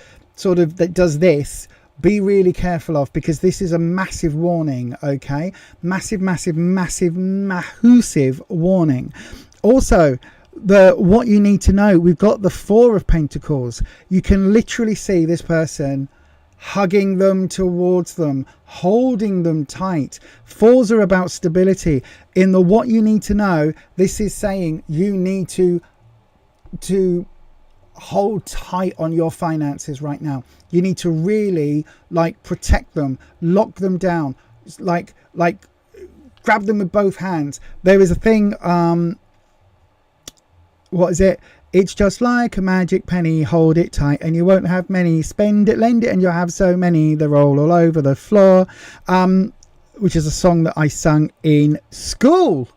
that does this. Be really careful of, because this is a massive warning. Okay, massive warning. Also, what you need to know, we've got the 4 of Pentacles. You can literally see this person hugging them towards them, holding them tight. 4s are about stability. In the what you need to know, this is saying you need to hold tight on your finances right now. You need to really protect them, lock them down, like grab them with both hands. There is a thing, what is it? It's just like a magic penny, hold it tight and you won't have many. Spend it, lend it, and you'll have so many. They roll all over the floor. Which is a song that I sung in school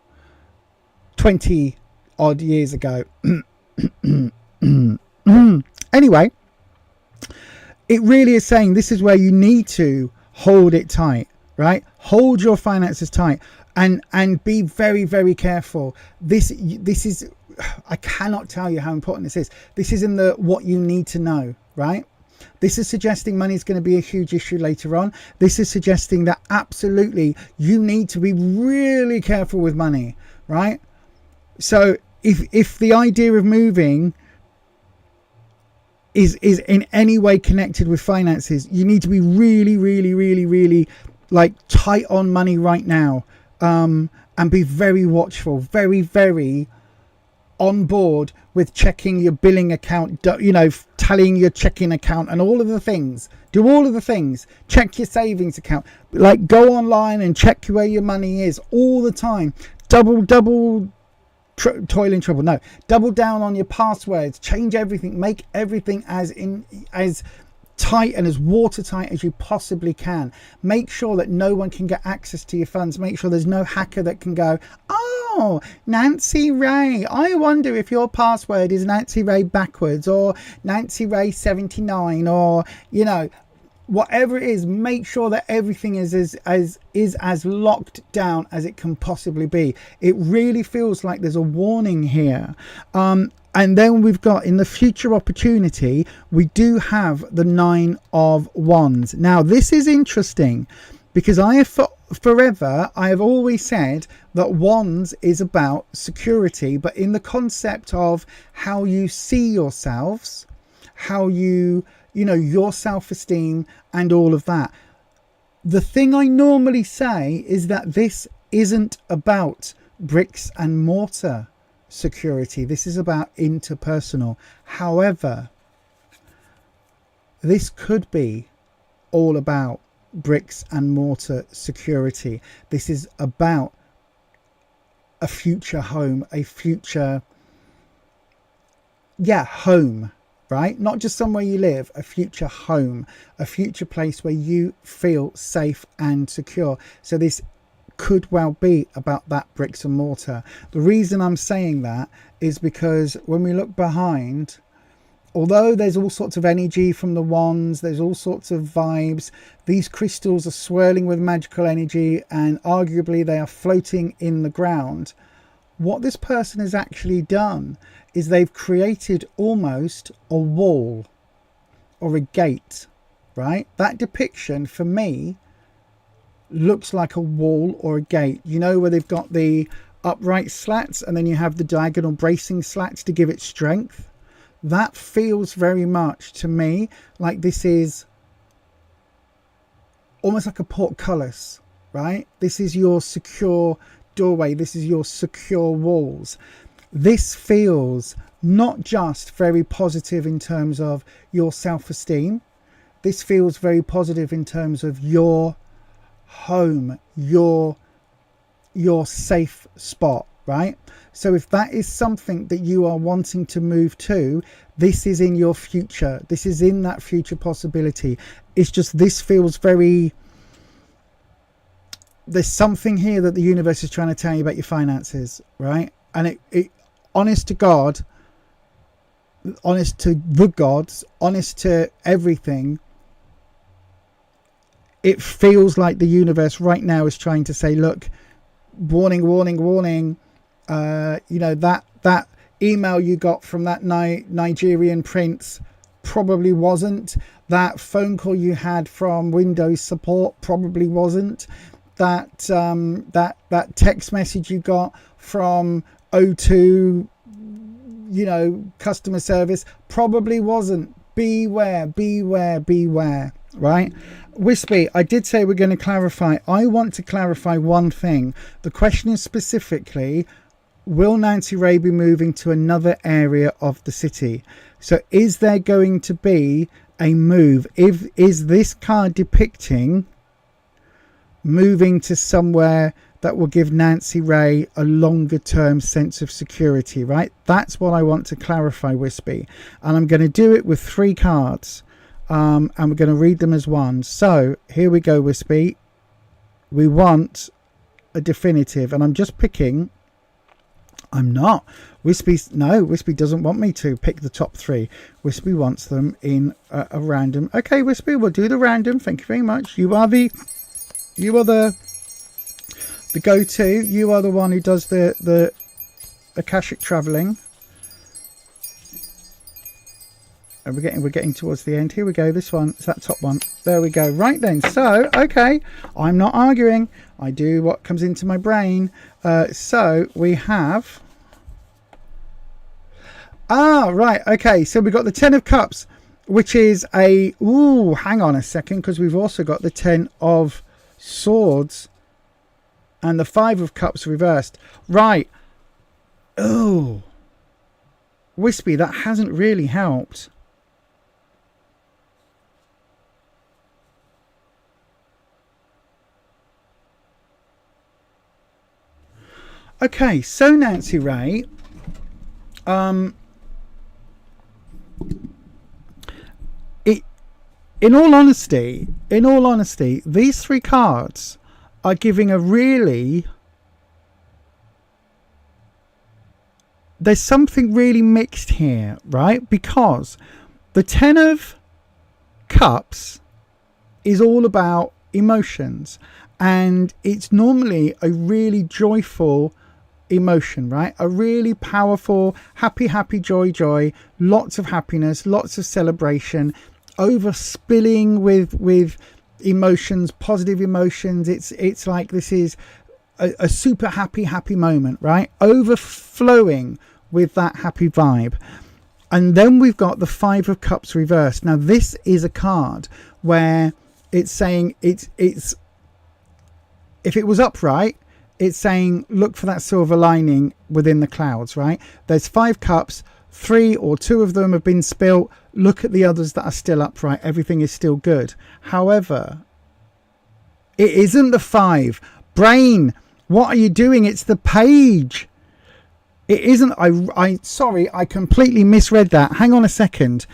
20 odd years ago. Anyway, it really is saying this is where you need to hold it tight, right? Hold your finances tight and be very, very careful. This is, I cannot tell you how important this is. This is in the what you need to know, right? This is suggesting money is going to be a huge issue later on. This is suggesting that absolutely you need to be really careful with money, right? So if the idea of moving is in any way connected with finances, you need to be really, really, really, really tight on money right now, and be very watchful, very, very on board with checking your billing account, tallying your checking account and all of the things. Do all of the things. Check your savings account. Go online and check where your money is all the time. Double toil in trouble. No, double down on your passwords. Change everything. Make everything as tight and as watertight as you possibly can. Make sure that no one can get access to your funds. Make sure there's no hacker that can go, oh, Nancy Ray, I wonder if your password is Nancy Ray backwards, or Nancy Ray 79, or whatever it is. Make sure that everything is as locked down as it can possibly be. It really feels like there's a warning here. And then we've got, in the future opportunity, we do have the 9 of Wands. Now, this is interesting because I have always said that Wands is about security, but in the concept of how you see yourselves, how your self-esteem and all of that. The thing I normally say is that this isn't about bricks and mortar security. This is about interpersonal. However, this could be all about bricks and mortar security. This is about a future home, a future home, right? Not just somewhere you live, a future home, a future place where you feel safe and secure. So this could well be about that bricks and mortar. The reason I'm saying that is because when we look behind, although there's all sorts of energy from the wands, there's all sorts of vibes, these crystals are swirling with magical energy and arguably they are floating in the ground. What this person has actually done is they've created almost a wall or a gate, right? That depiction for me looks like a wall or a gate, where they've got the upright slats and then you have the diagonal bracing slats to give it strength. That feels very much to me like this is almost like a portcullis, right? This is your secure doorway. This is your secure walls. This feels not just very positive in terms of your self-esteem. This feels very positive in terms of your home, your safe spot, right? So if that is something that you are wanting to move to, this is in your future. This is in that future possibility. It's just, this feels very, there's something here that the universe is trying to tell you about your finances, right? And it honest to God, honest to the gods, honest to everything, it feels like the universe right now is trying to say, look, warning, warning, warning. You know, that email you got from that Nigerian prince probably wasn't. That phone call you had from Windows support probably wasn't. That that text message you got from O2, you know, customer service probably wasn't. Beware, beware, beware, right? Wispy, I did say we're going to clarify. I want to clarify one thing. The question is specifically, will Nancy Ray be moving to another area of the city? So is there going to be a move? Is this card depicting moving to somewhere that will give Nancy Ray a longer term sense of security, right? That's what I want to clarify, Wispy. And I'm going to do it with 3 cards. And we're going to read them as one. So here we go, Wispy. We want a definitive, and I'm just picking. I'm not. Wispy doesn't want me to pick the top 3. Wispy wants them in a random. Okay, Wispy, we'll do the random. Thank you very much. You are the go-to. You are the one who does the Akashic traveling. And we're getting towards the end. Here we go. This one is that top one. There we go. Right then. So, okay. I'm not arguing. I do what comes into my brain. So we have. Right. Okay. So we've got the 10 of Cups, which is a. Ooh, hang on a second, because we've also got the 10 of Swords and the 5 of Cups reversed. Right. Oh. Wispy, that hasn't really helped. Okay, so Nancy Ray, in all honesty, these 3 cards are giving a really, there's something really mixed here, right? Because the 10 of Cups is all about emotions, and it's normally a really joyful emotion, right? A really powerful, happy, joy, lots of happiness, lots of celebration, overspilling with emotions, positive emotions. It's like this is a super happy moment, right? Overflowing with that happy vibe. And then we've got the 5 of Cups reversed. Now this is a card where it's saying it's if it was upright, it's saying look for that silver lining within the clouds, right? There's 5 cups, 3 or 2 of them have been spilt. Look at the others that are still upright. Everything is still good. However, it isn't the 5. Brain, what are you doing? It's the page. It isn't. Sorry, I completely misread that. Hang on a second.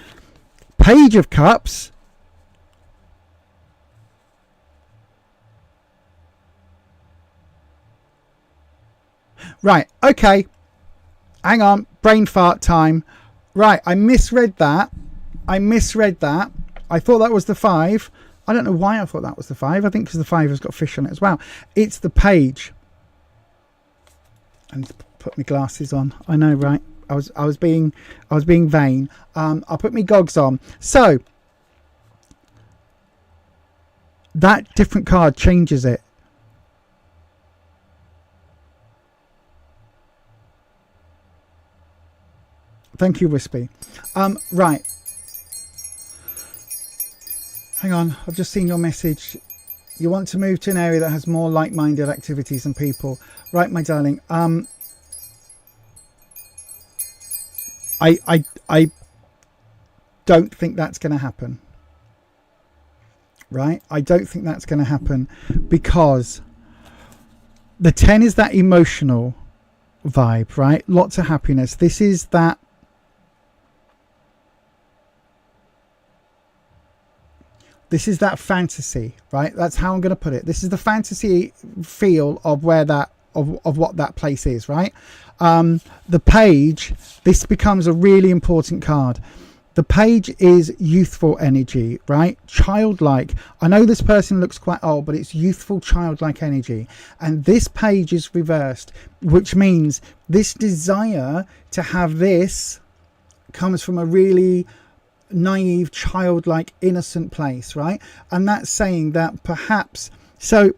Page of Cups. Right, okay. Hang on, brain fart time. Right, I misread that. I thought that was the 5. I don't know why I thought that was the 5. I think because the 5 has got fish on it as well. It's the page. I need to put my glasses on. I know, right? I was being vain. I'll put my gogs on. So that different card changes it. Thank you, Wispy. Right. Hang on. I've just seen your message. You want to move to an area that has more like-minded activities and people. Right, my darling. I don't think that's going to happen. Right? I don't think that's going to happen because the 10 is that emotional vibe, right? Lots of happiness. This is that fantasy, right? That's how I'm going to put it. This is the fantasy feel of where that of what that place is, right? The page, this becomes a really important card. The page is youthful energy, right? Childlike. I know this person looks quite old, but it's youthful, childlike energy. And this page is reversed, which means this desire to have this comes from a really naive, childlike, innocent place, right? And that's saying that perhaps... So,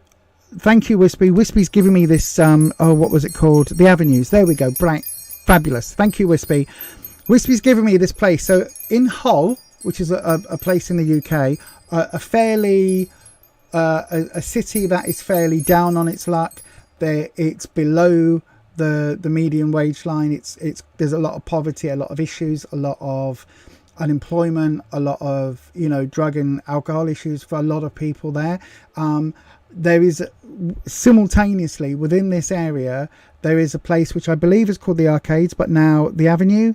thank you, Wispy. Wispy's giving me this, what was it called? The Avenues. There we go. Bright. Fabulous. Thank you, Wispy. Wispy's giving me this place. So in Hull, which is a place in the UK, a city that is fairly down on its luck. It's below the median wage line. There's a lot of poverty, a lot of issues, a lot of unemployment, a lot of drug and alcohol issues for a lot of people there. There is simultaneously within this area there is a place which I believe is called the Arcades, but now the Avenue.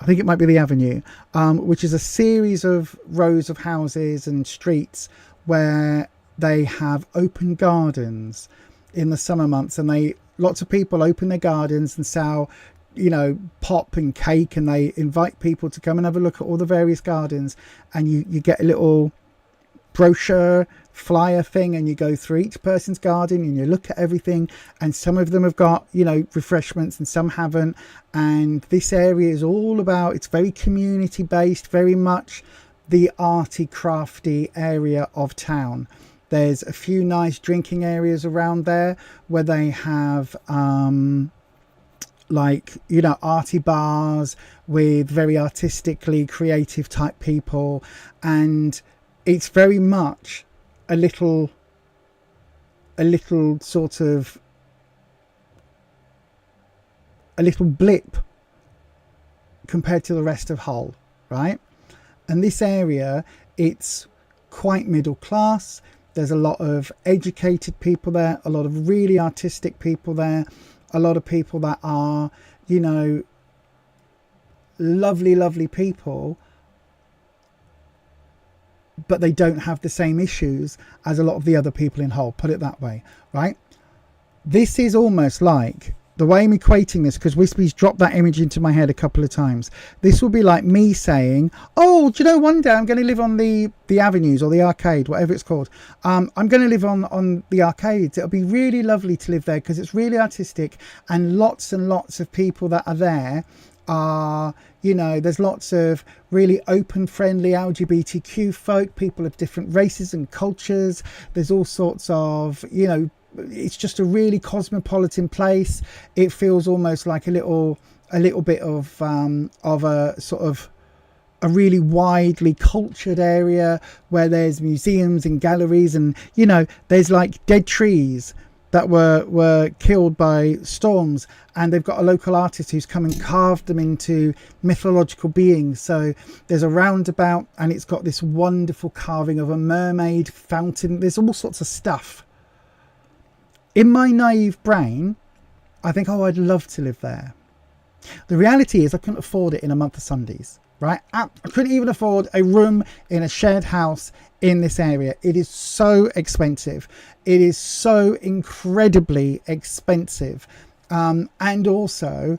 I think it might be the Avenue, which is a series of rows of houses and streets where they have open gardens in the summer months, and lots of people open their gardens and sell, pop and cake, and they invite people to come and have a look at all the various gardens, and you get a little brochure flyer thing, and you go through each person's garden and you look at everything, and some of them have got refreshments and some haven't. And this area is all about, it's very community based, very much the arty crafty area of town. There's a few nice drinking areas around there where they have arty bars with very artistically creative type people, and it's very much a little sort of a little blip compared to the rest of Hull, right? And this area, it's quite middle class. There's a lot of educated people there, a lot of really artistic people there, a lot of people that are, lovely people, but they don't have the same issues as a lot of the other people in Hull, put it that way, right? This is almost like, the way I'm equating this, because Wispy's dropped that image into my head a couple of times, this will be like me saying, oh, do you know, one day I'm going to live on the Avenues or the Arcade, whatever it's called. I'm going to live on the Arcades. It'll be really lovely to live there because it's really artistic, and lots of people that are there are, there's lots of really open, friendly LGBTQ folk, people of different races and cultures. There's all sorts of, it's just a really cosmopolitan place. It feels almost like a little bit of a sort of a really widely cultured area where there's museums and galleries, and there's like dead trees that were killed by storms, and they've got a local artist who's come and carved them into mythological beings. So there's a roundabout and it's got this wonderful carving of a mermaid fountain. There's all sorts of stuff. In my naive brain, I think, oh, I'd love to live there. The reality is I couldn't afford it in a month of Sundays, right? I couldn't even afford a room in a shared house in this area. It is so expensive. It is so incredibly expensive. And also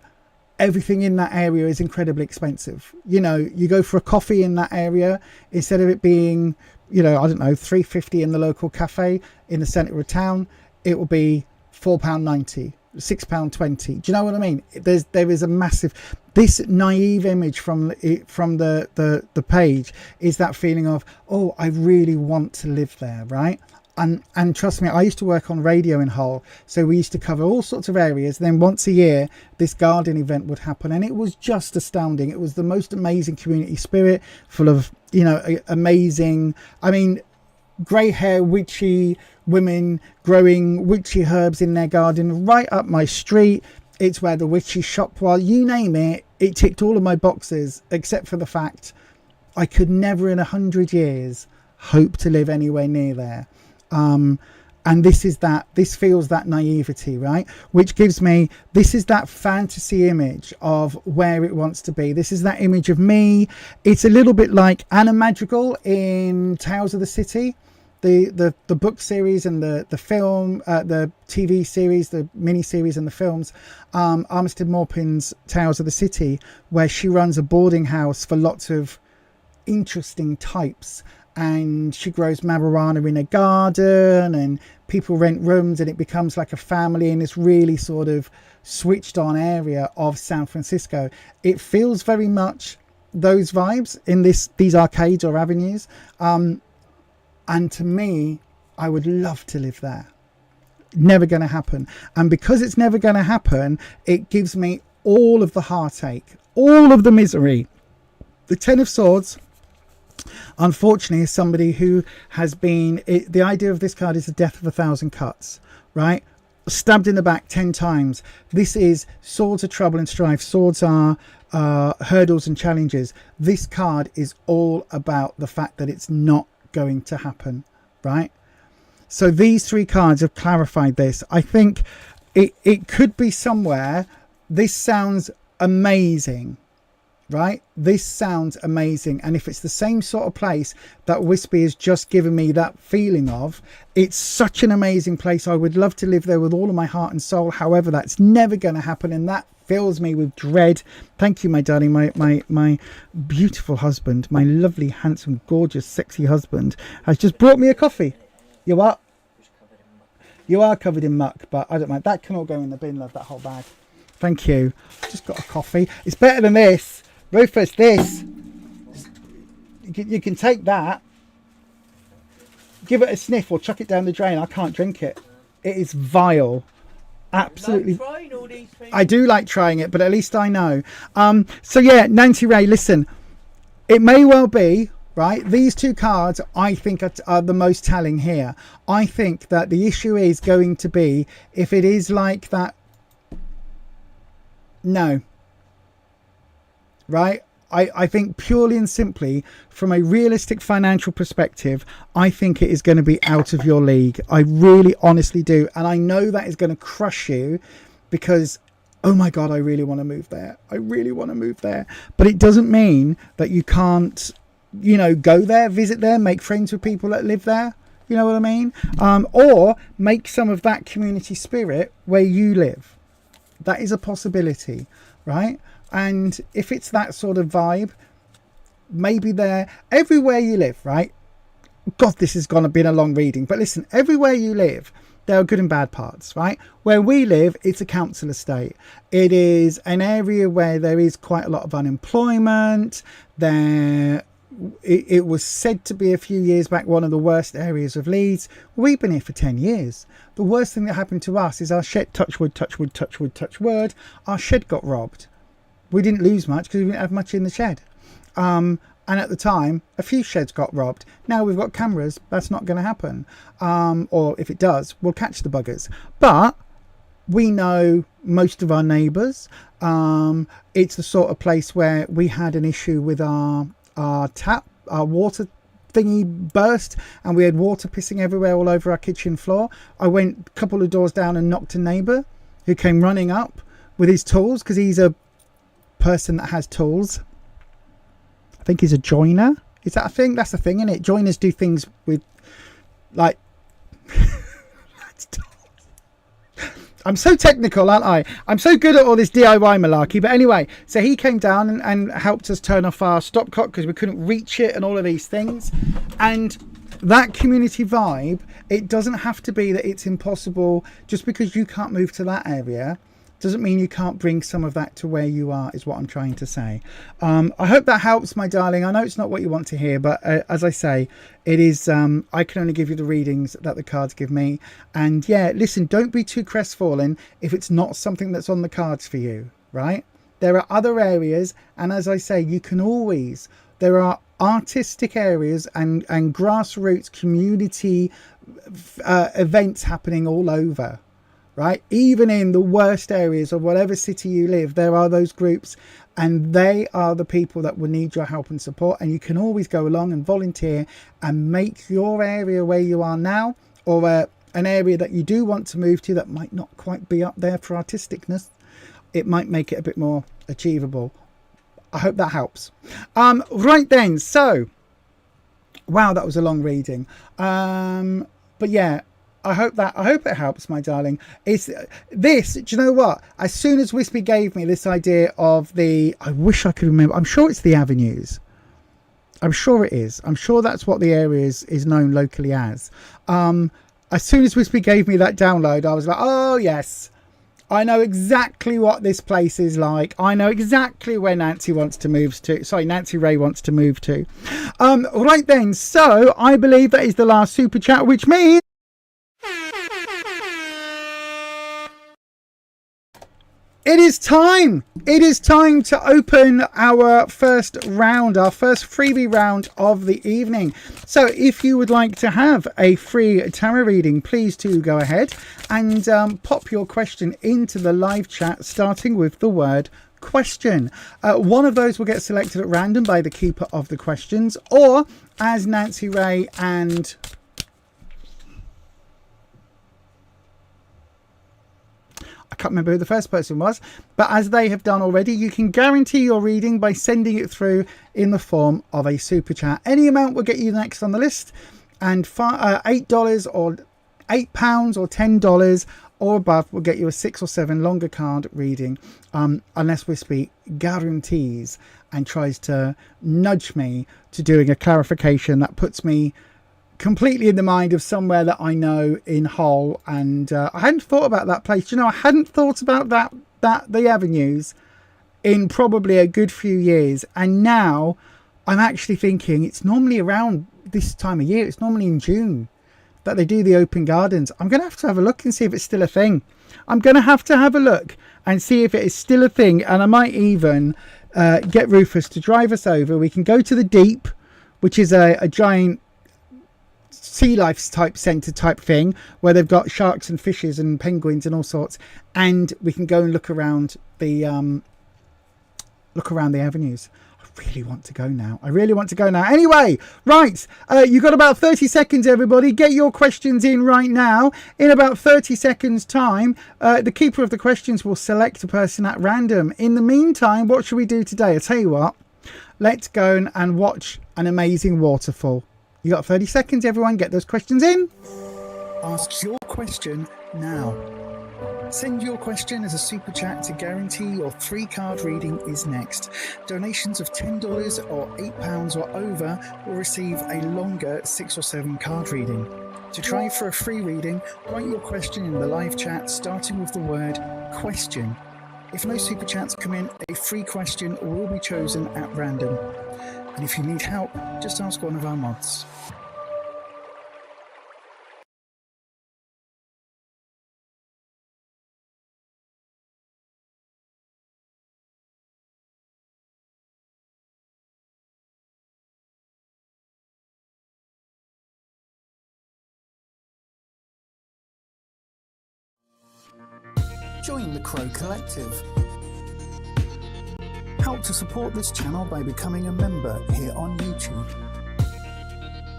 everything in that area is incredibly expensive. You go for a coffee in that area, instead of it being, I don't know, $3.50 in the local cafe in the centre of town, it will be £4.90, £6.20. Do you know what I mean? There is a massive, this naive image from the page is that feeling of, oh, I really want to live there, right? And trust me, I used to work on radio in Hull, so we used to cover all sorts of areas. Then once a year, this garden event would happen, and it was just astounding. It was the most amazing community spirit, full of amazing. I mean, grey hair witchy women growing witchy herbs in their garden right up my street. It's where the witchy shop was. You name it, it ticked all of my boxes, except for the fact I could never in 100 years hope to live anywhere near there. And this feels that naivety, right? Which gives me, this is that fantasy image of where it wants to be. This is that image of me. It's a little bit like Anna Madrigal in Tales of the City, the book series and the film, the TV series, the mini series and the films, Armistead Maupin's Tales of the City, where she runs a boarding house for lots of interesting types, and she grows marijuana in a garden and people rent rooms, and it becomes like a family in this really sort of switched on area of San Francisco. It feels very much those vibes in these arcades or avenues, and to me, I would love to live there. Never going to happen. And because it's never going to happen, it gives me all of the heartache, all of the misery. The Ten of Swords, unfortunately, is somebody who has been, the idea of this card is the death of 1,000 cuts, right? Stabbed in the back 10 times. This is swords of trouble and strife. Swords are hurdles and challenges. This card is all about the fact that it's not going to happen, right? So these three cards have clarified this. I think it could be somewhere. This sounds amazing, right? This sounds amazing. And if it's the same sort of place that Wispy has just given me that feeling of, it's such an amazing place. I would love to live there with all of my heart and soul. However, that's never going to happen, and that fills me with dread. Thank you, my darling, my beautiful husband, my lovely, handsome, gorgeous, sexy husband has just brought me a coffee. You are? You are covered in muck, but I don't mind. That can all go in the bin, love, that whole bag. Thank you. Just got a coffee. It's better than this. Rufus, this. You can take that. Give it a sniff or chuck it down the drain. I can't drink it. It is vile. Absolutely. I do like trying it, but at least I know. So yeah, Nancy Ray, listen. It may well be, right? These two cards, I think, are the most telling here. I think that the issue is going to be, if it is like that, no. Right? I think purely and simply from a realistic financial perspective, I think it is going to be out of your league. I really honestly do. And I know that is going to crush you because, oh my God, I really want to move there. I really want to move there. But it doesn't mean that you can't, you know, go there, visit there, make friends with people that live there. You know what I mean? Or make some of that community spirit where you live. That is a possibility, right? And if it's that sort of vibe, maybe there, everywhere you live, right? God, this is going to be a long reading, but listen, everywhere you live, there are good and bad parts, right? Where we live, it's a council estate. It is an area where there is quite a lot of unemployment. It was said to be a few years back one of the worst areas of Leeds. We've been here for 10 years. The worst thing that happened to us is our shed, touch wood, touch wood, touch wood, touch wood, our shed got robbed. We didn't lose much because we didn't have much in the shed. And at the time, a few sheds got robbed. Now we've got cameras. That's not going to happen. Or if it does, we'll catch the buggers. But we know most of our neighbours. It's the sort of place where we had an issue with our water thingy burst, and we had water pissing everywhere all over our kitchen floor. I went a couple of doors down and knocked a neighbour who came running up with his tools, because he's a person that has tools. I think he's a joiner. Is that a thing? That's a thing, isn't it? Joiners do things with, like, I'm so technical, aren't I? I'm so good at all this DIY malarkey. But anyway, so he came down and helped us turn off our stopcock because we couldn't reach it and all of these things. And that community vibe, it doesn't have to be that it's impossible. Just because you can't move to that area doesn't mean you can't bring some of that to where you are, is what I'm trying to say. I hope that helps, my darling. I know it's not what you want to hear, but as I say, it is, I can only give you the readings that the cards give me. And yeah, listen, don't be too crestfallen if it's not something that's on the cards for you, right? There are other areas, and as I say, you can always, there are artistic areas and grassroots community events happening all over, right? Even in the worst areas of whatever city you live, there are those groups, and they are the people that will need your help and support. And you can always go along and volunteer and make your area where you are now, or an area that you do want to move to that might not quite be up there for artisticness. It might make it a bit more achievable. I hope that helps. Right then, so wow, that was a long reading. But yeah, I hope it helps, my darling. It's this. Do you know what? As soon as Wispy gave me this idea of I wish I could remember. I'm sure it's the Avenues. I'm sure it is. I'm sure that's what the area is known locally as. As soon as Wispy gave me that download, I was like, oh yes, I know exactly what this place is like. I know exactly where Nancy wants to move to. Sorry, Nancy Ray wants to move to. Right then, so I believe that is the last super chat, which means it is time. It is time to open our first round, our first freebie round of the evening. So if you would like to have a free tarot reading, please do go ahead and pop your question into the live chat, starting with the word question. One of those will get selected at random by the keeper of the questions, or as Nancy Ray and I can't remember who the first person was, but as they have done already, you can guarantee your reading by sending it through in the form of a super chat. Any amount will get you next on the list, and $8 or £8 or $10 or above will get you a 6 or 7 longer card reading, unless Wispy guarantees and tries to nudge me to doing a clarification that puts me completely in the mind of somewhere that I know in Hull. And I hadn't thought about that place. You know, I hadn't thought about the Avenues in probably a good few years, and now I'm actually thinking it's normally around this time of year. It's normally in June that they do the open gardens. I'm gonna have a look and see if it's still a thing. I'm gonna have to have a look and see if it is still a thing, and I might even get Rufus to drive us over. We can go to the Deep, which is a giant sea life type centre type thing where they've got sharks and fishes and penguins and all sorts, and we can go and look around the Avenues. I really want to go now. Anyway, right, you've got about 30 seconds, everybody. Get your questions in right now. In about 30 seconds time, the keeper of the questions will select a person at random. In the meantime, what should we do today? I'll tell you what, let's go and watch an amazing waterfall. You got 30 seconds, everyone. Get those questions in. Ask your question now. Send your question as a super chat to guarantee your 3-card reading is next. Donations of $10 or £8 or over will receive a longer 6 or 7 card reading. To try for a free reading, write your question in the live chat, starting with the word question. If no super chats come in, a free question will be chosen at random. And if you need help, just ask one of our mods. Join the Crow Collective. Help to support this channel by becoming a member here on YouTube.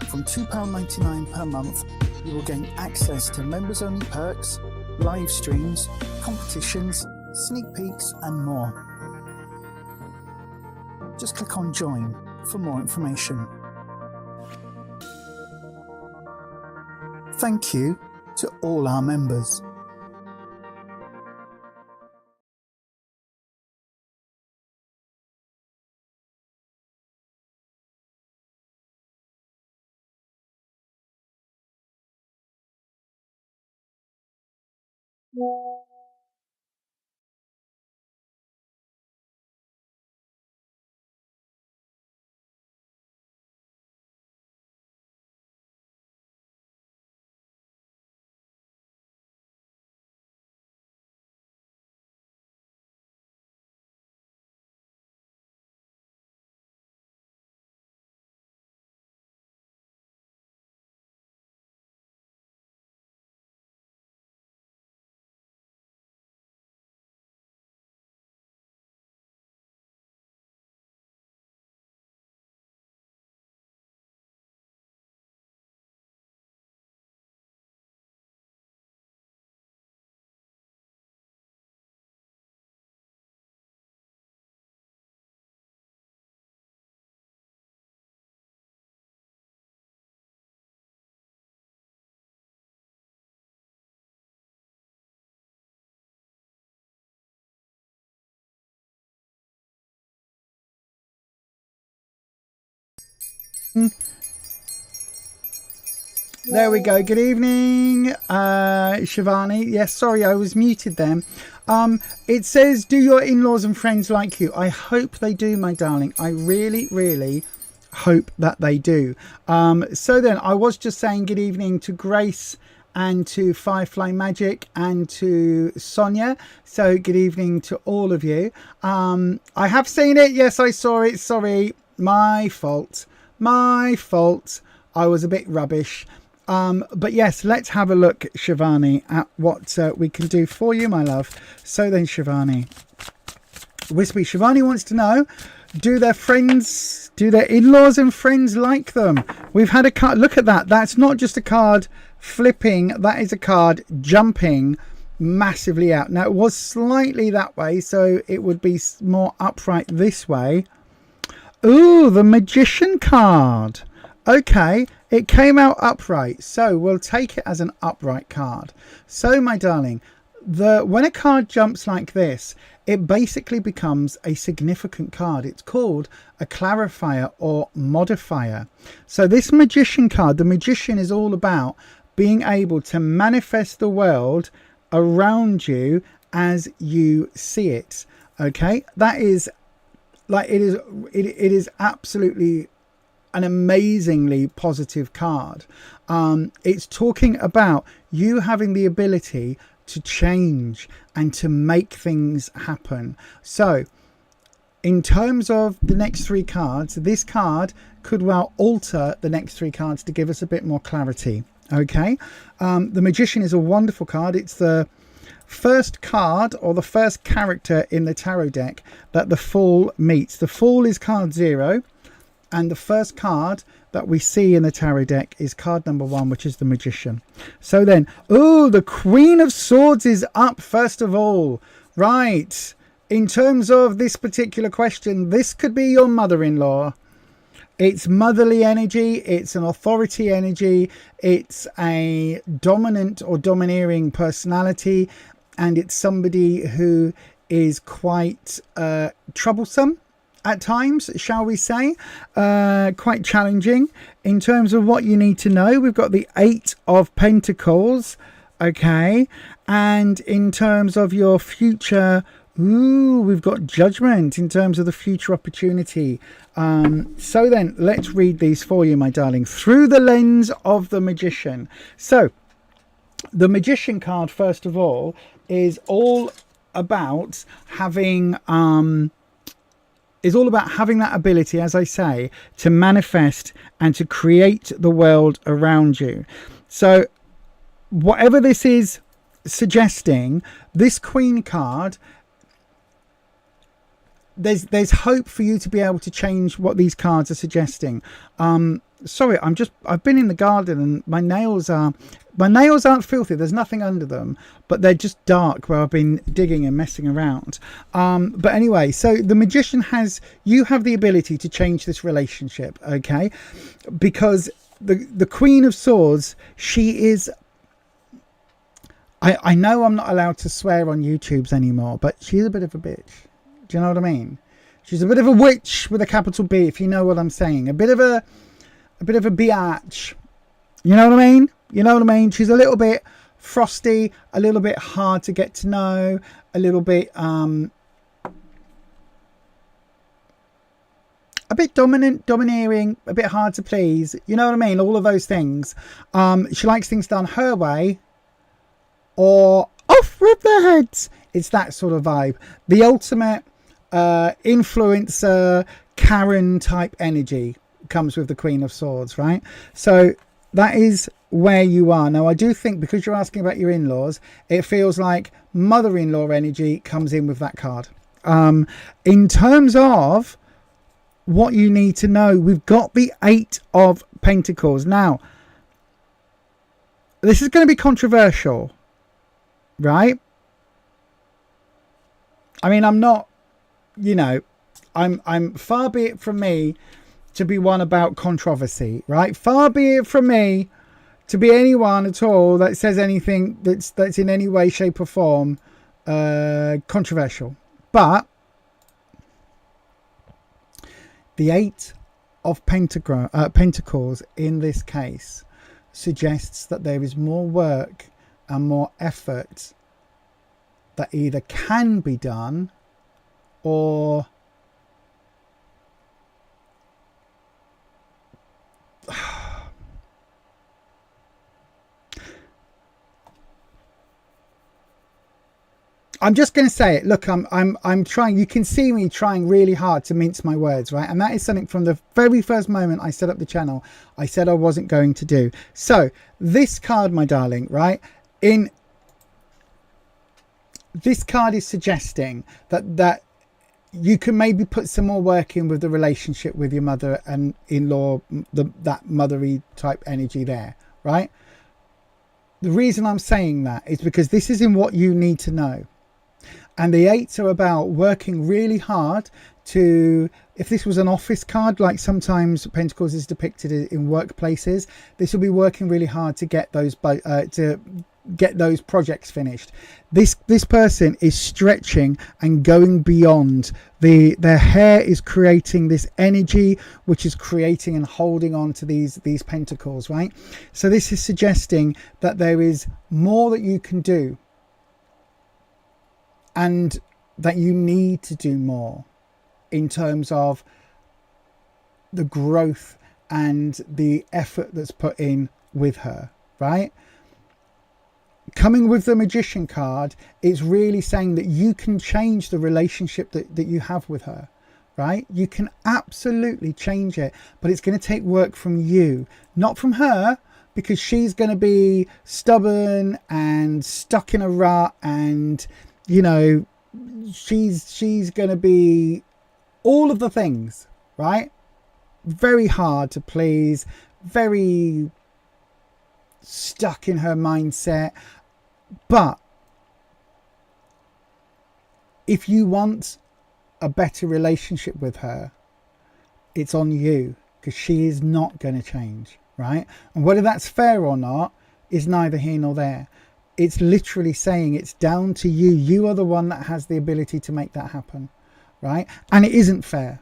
From £2.99 per month, you will gain access to members-only perks, live streams, competitions, sneak peeks, and more. Just click on Join for more information. Thank you to all our members. There we go. Good evening, Shivani. Yes, sorry, I was muted then. It says, do your in-laws and friends like you? I hope they do, my darling. I really, really hope that they do. So then, I was just saying good evening to Grace and to Firefly Magic and to Sonia. So good evening to all of you. I have seen it. Yes, I saw it. Sorry, my fault. My fault. I was a bit rubbish. But yes, let's have a look, Shivani, at what we can do for you, my love. So then, Shivani, Wispy, Shivani wants to know, do their in-laws and friends like them? We've had a card. Look at that. That's not just a card flipping. That is a card jumping massively out. Now, it was slightly that way, so it would be more upright this way. Ooh, the Magician card. Okay, it came out upright, so we'll take it as an upright card. So, my darling, when a card jumps like this, it basically becomes a significant card. It's called a clarifier or modifier. So this Magician card, the Magician is all about being able to manifest the world around you as you see it. Okay, that is like it is absolutely an amazingly positive card. It's talking about you having the ability to change and to make things happen. So in terms of the next three cards, this card could well alter the next three cards to give us a bit more clarity. Okay, the Magician is a wonderful card. It's the first card or the first character in the tarot deck that the Fool meets. The Fool is card 0. And the first card that we see in the tarot deck is card number 1, which is the Magician. So then, oh, the Queen of Swords is up first of all. Right. In terms of this particular question, this could be your mother-in-law. It's motherly energy. It's an authority energy. It's a dominant or domineering personality. And it's somebody who is quite troublesome at times, shall we say, quite challenging. In terms of what you need to know, we've got the 8 of Pentacles, okay, and in terms of your future, we've got Judgment in terms of the future opportunity. So then, let's read these for you, my darling, through the lens of the Magician. So, the Magician card, first of all, is all about having that ability, as I say, to manifest and to create the world around you. So whatever this is suggesting, this Queen card, there's hope for you to be able to change what these cards are suggesting. Sorry, I've been in the garden and my nails aren't filthy. There's nothing under them, but they're just dark where I've been digging and messing around. But anyway, so the Magician you have the ability to change this relationship, okay? Because the Queen of Swords, she is, I know I'm not allowed to swear on YouTubes anymore, but she's a bit of a bitch. Do you know what I mean? She's a bit of a witch with a capital B, if you know what I'm saying. A bit of a biatch. You know what I mean? You know what I mean? She's a little bit frosty, a little bit hard to get to know, a little bit a bit domineering, a bit hard to please. You know what I mean? All of those things. She likes things done her way or off with their heads. It's that sort of vibe. The ultimate influencer, Karen type energy comes with the Queen of Swords, right? So that is where you are. Now, I do think because you're asking about your in-laws, it feels like mother-in-law energy comes in with that card. In terms of what you need to know, we've got the 8 of Pentacles. Now, this is going to be controversial, right? I mean, I'm not, I'm far be it from me to be one about controversy, right? Far be it from me to be anyone at all that says anything that's in any way, shape or form controversial. But the 8 of Pentacles in this case suggests that there is more work and more effort that either can be done or I'm just going to say it. Look, I'm trying. You can see me trying really hard to mince my words, right? And that is something from the very first moment I set up the channel, I said I wasn't going to do. So this card, my darling, right? This card is suggesting that you can maybe put some more work in with the relationship with your mother and in-law, that mothery type energy there, right? The reason I'm saying that is because this is in what you need to know. And the eights are about working really hard to, if this was an office card, like sometimes Pentacles is depicted in workplaces, this will be working really hard to get those projects finished. This person is stretching and going beyond. Their hair is creating this energy which is creating and holding on to these pentacles, right? So this is suggesting that there is more that you can do and that you need to do more in terms of the growth and the effort that's put in with her, right? Coming with the Magician card, it's really saying that you can change the relationship that you have with her, right? You can absolutely change it, but it's going to take work from you, not from her, because she's going to be stubborn and stuck in a rut, and you know, she's going to be all of the things, right? Very hard to please, very stuck in her mindset. But if you want a better relationship with her, it's on you, because she is not going to change, right? And whether that's fair or not is neither here nor there. It's literally saying it's down to you. You are the one that has the ability to make that happen, right? And it isn't fair.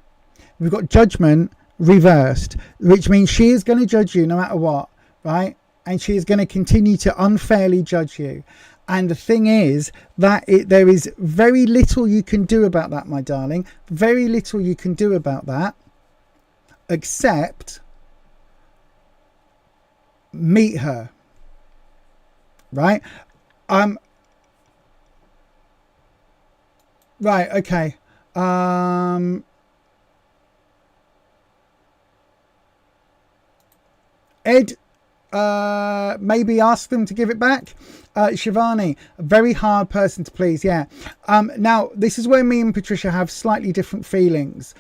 We've got Judgment reversed, which means she is going to judge you no matter what, right? And she is going to continue to unfairly judge you. And the thing is that there is very little you can do about that, my darling. Very little you can do about that, except meet her, right? Right, okay. Ed, maybe ask them to give it back. Shivani, a very hard person to please, yeah. Now, this is where me and Patricia have slightly different feelings.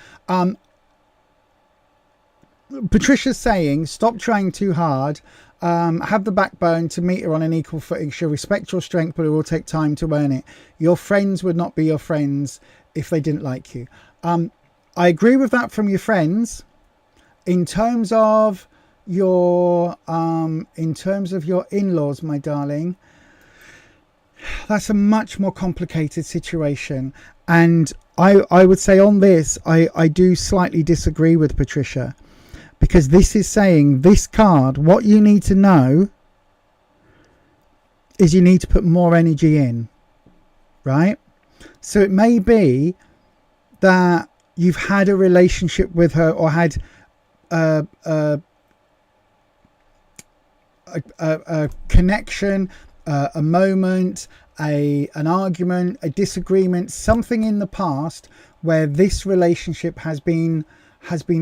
Patricia's saying, stop trying too hard. Have the backbone to meet her on an equal footing. She'll respect your strength, but it will take time to earn it. Your friends would not be your friends if they didn't like you. I agree with that from your friends. In terms of your in-laws, my darling, that's a much more complicated situation. And I would say on this, I do slightly disagree with Patricia. Because this is saying, this card, what you need to know is you need to put more energy in, right? So it may be that you've had a relationship with her, or had a connection, a moment, an argument, a disagreement, something in the past where this relationship has been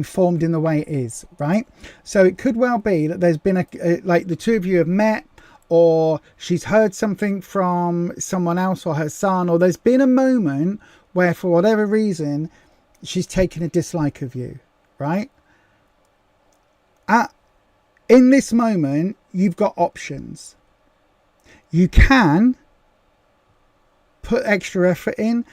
formed in the way it is, right? So it could well be that there's been like the two of you have met, or she's heard something from someone else or her son, or there's been a moment where for whatever reason she's taken a dislike of you, right? In this moment, you've got options. You can put extra effort in,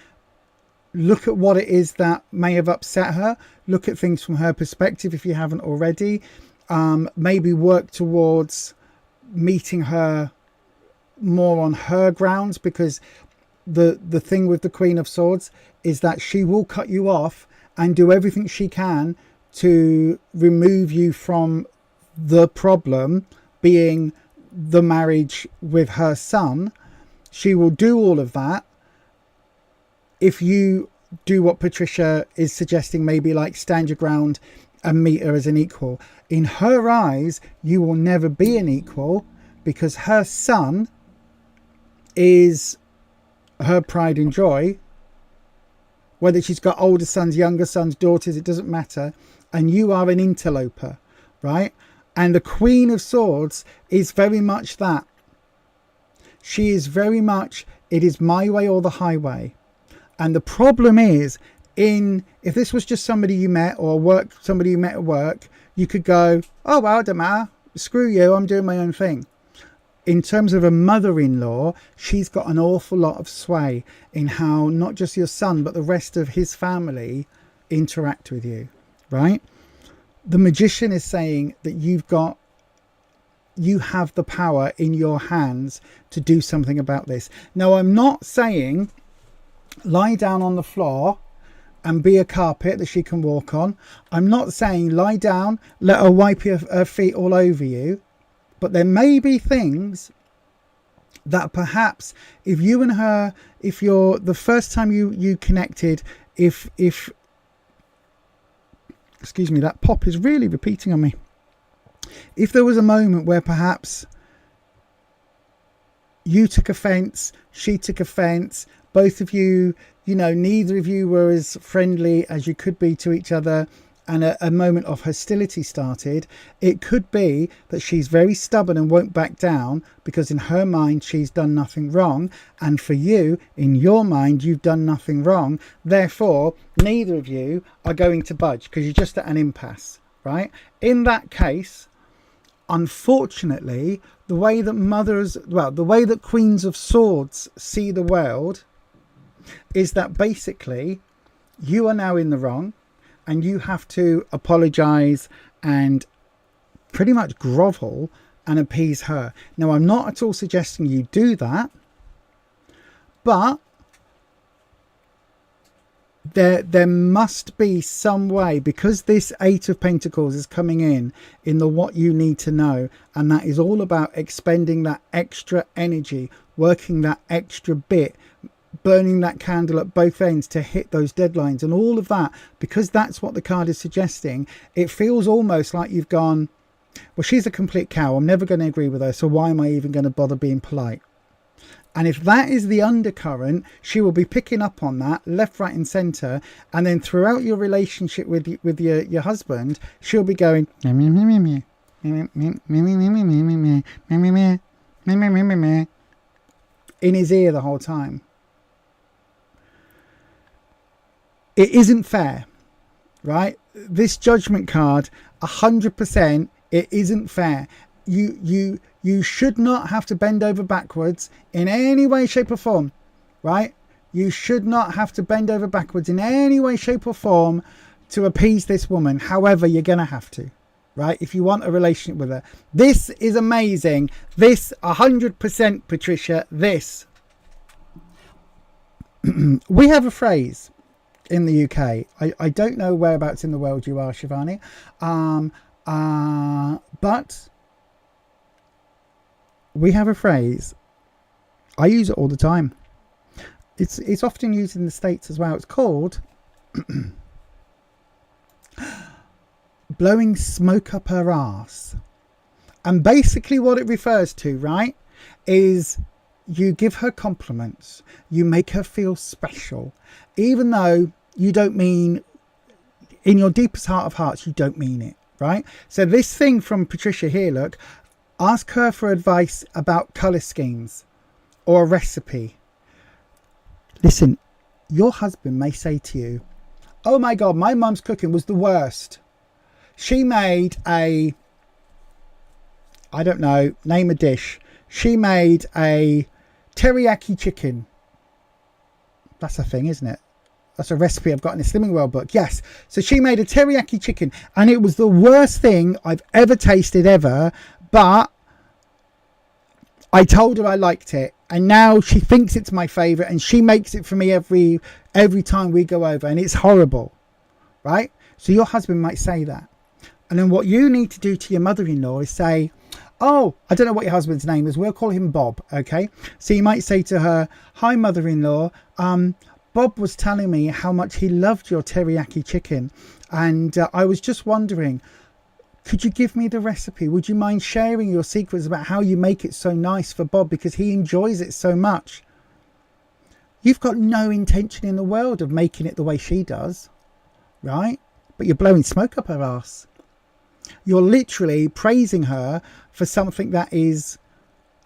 look at what it is that may have upset her, look at things from her perspective if you haven't already, maybe work towards meeting her more on her grounds, because the thing with the Queen of Swords is that she will cut you off and do everything she can to remove you from the problem being the marriage with her son. She will do all of that if you do what Patricia is suggesting, maybe like stand your ground and meet her as an equal. In her eyes, you will never be an equal because her son is her pride and joy. Whether she's got older sons, younger sons, daughters, it doesn't matter. And you are an interloper, right? And the Queen of Swords is very much that. She is very much, it is my way or the highway. And the problem is, if this was just somebody you met or somebody you met at work, you could go, oh, well, it don't matter. Screw you, I'm doing my own thing. In terms of a mother-in-law, she's got an awful lot of sway in how not just your son, but the rest of his family interact with you, right? The magician is saying that you have the power in your hands to do something about this. Now, I'm not saying lie down on the floor and be a carpet that she can walk on. I'm not saying lie down, let her wipe her feet all over you. But there may be things that perhaps if you and her, if you're the first time you connected, if excuse me, that pop is really repeating on me. If there was a moment where perhaps you took offence, she took offence, both of you, neither of you were as friendly as you could be to each other, and a moment of hostility started, it could be that she's very stubborn and won't back down because in her mind she's done nothing wrong, and for you, in your mind, you've done nothing wrong. Therefore, neither of you are going to budge because you're just at an impasse, right? In that case, unfortunately, the way that Queens of Swords see the world is that basically you are now in the wrong. And you have to apologise and pretty much grovel and appease her. Now, I'm not at all suggesting you do that. But there must be some way, because this Eight of Pentacles is coming in the what you need to know. And that is all about expending that extra energy, working that extra bit, burning that candle at both ends to hit those deadlines and all of that, because that's what the card is suggesting. It feels almost like you've gone, well, she's a complete cow, I'm never going to agree with her, so why am I even going to bother being polite? And if that is the undercurrent, she will be picking up on that left, right and centre, and then throughout your relationship with your husband, she'll be going in his ear the whole time. It isn't fair, right? This Judgment card, 100%, it isn't fair. You should not have to bend over backwards in any way, shape or form, right? You should not have to bend over backwards in any way, shape or form to appease this woman. However, you're going to have to, right? If you want a relationship with her. This is amazing. This 100%, Patricia, this. We have a phrase in the UK. I don't know whereabouts in the world you are, Shivani, but we have a phrase. I use it all the time. It's often used in the States as well. It's called blowing smoke up her ass. And basically what it refers to, right, is you give her compliments, you make her feel special, even though you don't mean, in your deepest heart of hearts, you don't mean it, right? So this thing from Patricia here, look, ask her for advice about colour schemes or a recipe. Listen, your husband may say to you, oh my God, my mum's cooking was the worst. She made I don't know, name a dish. She made a teriyaki chicken. That's a thing, isn't it? That's a recipe I've got in the Slimming World book. Yes. So she made a teriyaki chicken and it was the worst thing I've ever tasted ever. But I told her I liked it. And now she thinks it's my favourite and she makes it for me every time we go over. And it's horrible. Right? So your husband might say that. And then what you need to do to your mother-in-law is say, oh, I don't know what your husband's name is. We'll call him Bob, okay? So you might say to her, hi, mother-in-law. Bob was telling me how much he loved your teriyaki chicken. And I was just wondering, could you give me the recipe? Would you mind sharing your secrets about how you make it so nice for Bob because he enjoys it so much? You've got no intention in the world of making it the way she does, right? But you're blowing smoke up her ass. You're literally praising her for something that is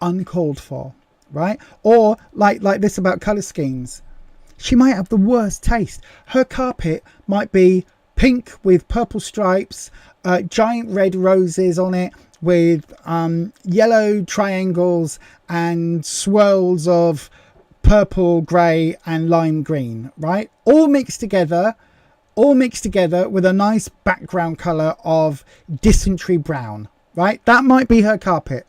uncalled for, right? Or like this about colour schemes. She might have the worst taste. Her carpet might be pink with purple stripes, giant red roses on it with yellow triangles and swirls of purple, grey and lime green, right? All mixed together with a nice background colour of dysentery brown, right? That might be her carpet.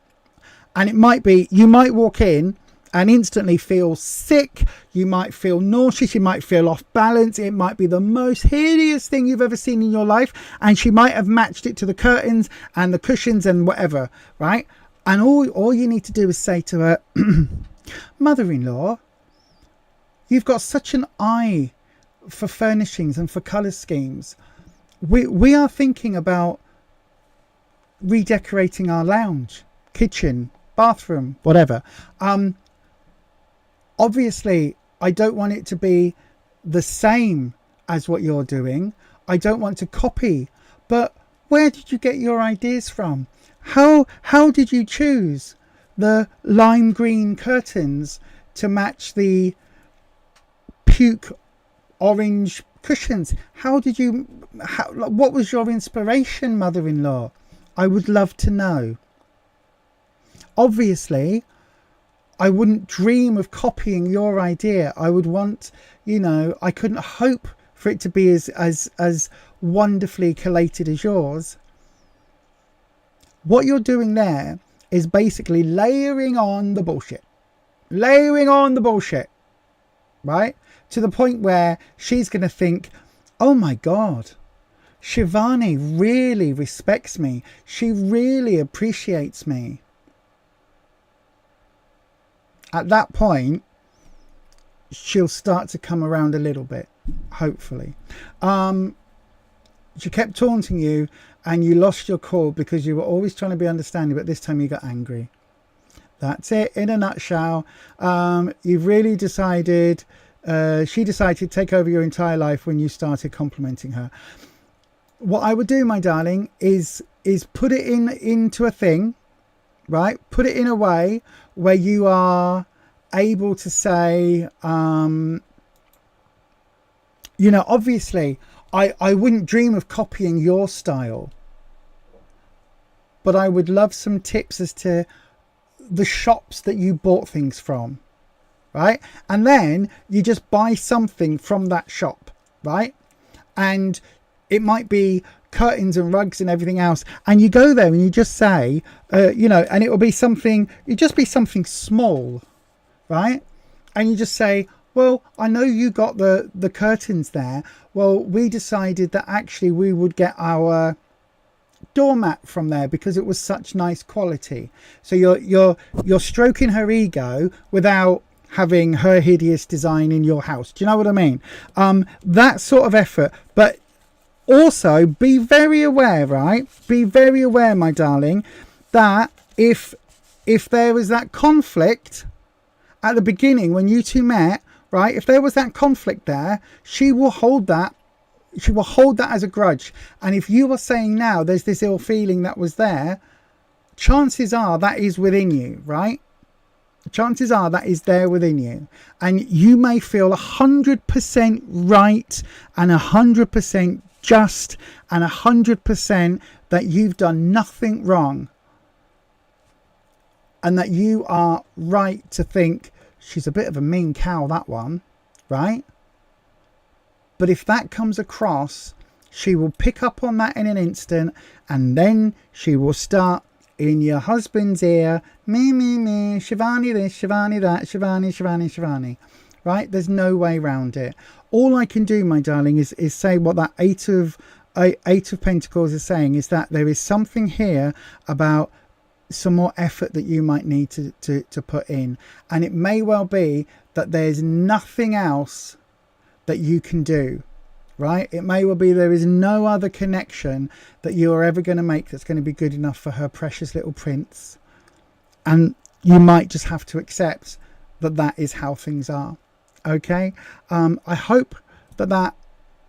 And it might be, you might walk in and instantly feel sick, you might feel nauseous, you might feel off balance, it might be the most hideous thing you've ever seen in your life, and she might have matched it to the curtains and the cushions and whatever, right? And all you need to do is say to her, mother-in-law, you've got such an eye for furnishings and for colour schemes. We are thinking about redecorating our lounge, kitchen, bathroom, whatever. Obviously, I don't want it to be the same as what you're doing. I don't want to copy. But where did you get your ideas from? How did you choose the lime green curtains to match the puke orange cushions? What was your inspiration, mother-in-law? I would love to know. Obviously, I wouldn't dream of copying your idea. I would want, I couldn't hope for it to be as wonderfully collated as yours. What you're doing there is basically layering on the bullshit. Right? To the point where she's going to think, oh my God, Shivani really respects me. She really appreciates me. At that point, she'll start to come around a little bit, hopefully. She kept taunting you and you lost your cool because you were always trying to be understanding, but this time you got angry. That's it in a nutshell. You've really decided, she decided to take over your entire life when you started complimenting her. What I would do, my darling, is put it into a thing, right? Put it in a way where you are able to say, obviously, I wouldn't dream of copying your style, but I would love some tips as to the shops that you bought things from, right? And then you just buy something from that shop, right? And it might be curtains and rugs and everything else, and you go there and you just say, and it will be something, something small, right? And you just say, well, I know you got the curtains there. Well, we decided that actually we would get our doormat from there because it was such nice quality. So you're stroking her ego without having her hideous design in your house. Do you know what I mean? That sort of effort. But also be very aware, right? Be very aware, my darling, that if there was that conflict at the beginning when you two met, right? If there was that conflict there, she will hold that as a grudge. And if you are saying now there's this ill feeling that was there, chances are that is within you, right? Chances are that is there within you. And you may feel 100% right and 100% just and 100% that you've done nothing wrong. And that you are right to think, she's a bit of a mean cow, that one, right? But if that comes across, she will pick up on that in an instant, and then she will start in your husband's ear, me, Shivani this, Shivani that, Shivani, right? There's no way around it. All I can do, my darling, is say what that 8 of Eight of Pentacles is saying is that there is something here about some more effort that you might need to put in. And it may well be that there's nothing else that you can do, right? It may well be there is no other connection that you are ever going to make that's going to be good enough for her precious little prince. And you might just have to accept that that is how things are. Okay? I hope that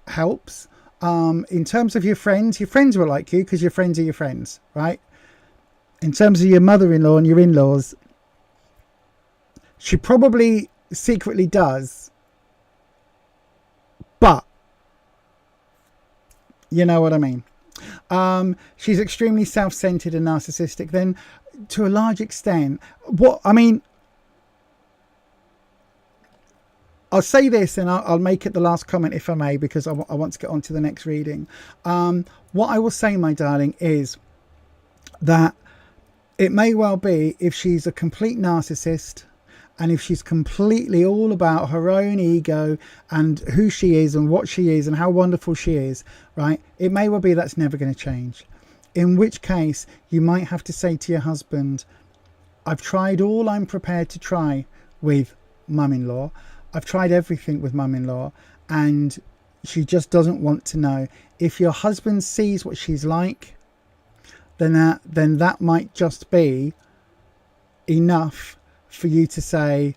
helps. In terms of your friends will like you because your friends are your friends, right? In terms of your mother-in-law and your in-laws, she probably secretly does, but you know what I mean. She's extremely self-centered and narcissistic. Then, to a large extent, I'll say this and I'll make it the last comment if I may, because I want to get on to the next reading. What I will say, my darling, is that it may well be, if she's a complete narcissist and if she's completely all about her own ego and who she is and what she is and how wonderful she is, right? It may well be that's never going to change. In which case, you might have to say to your husband, I've tried all I'm prepared to try with mum-in-law. I've tried everything with mum-in-law and she just doesn't want to know. If your husband sees what she's like, then that might just be enough for you to say,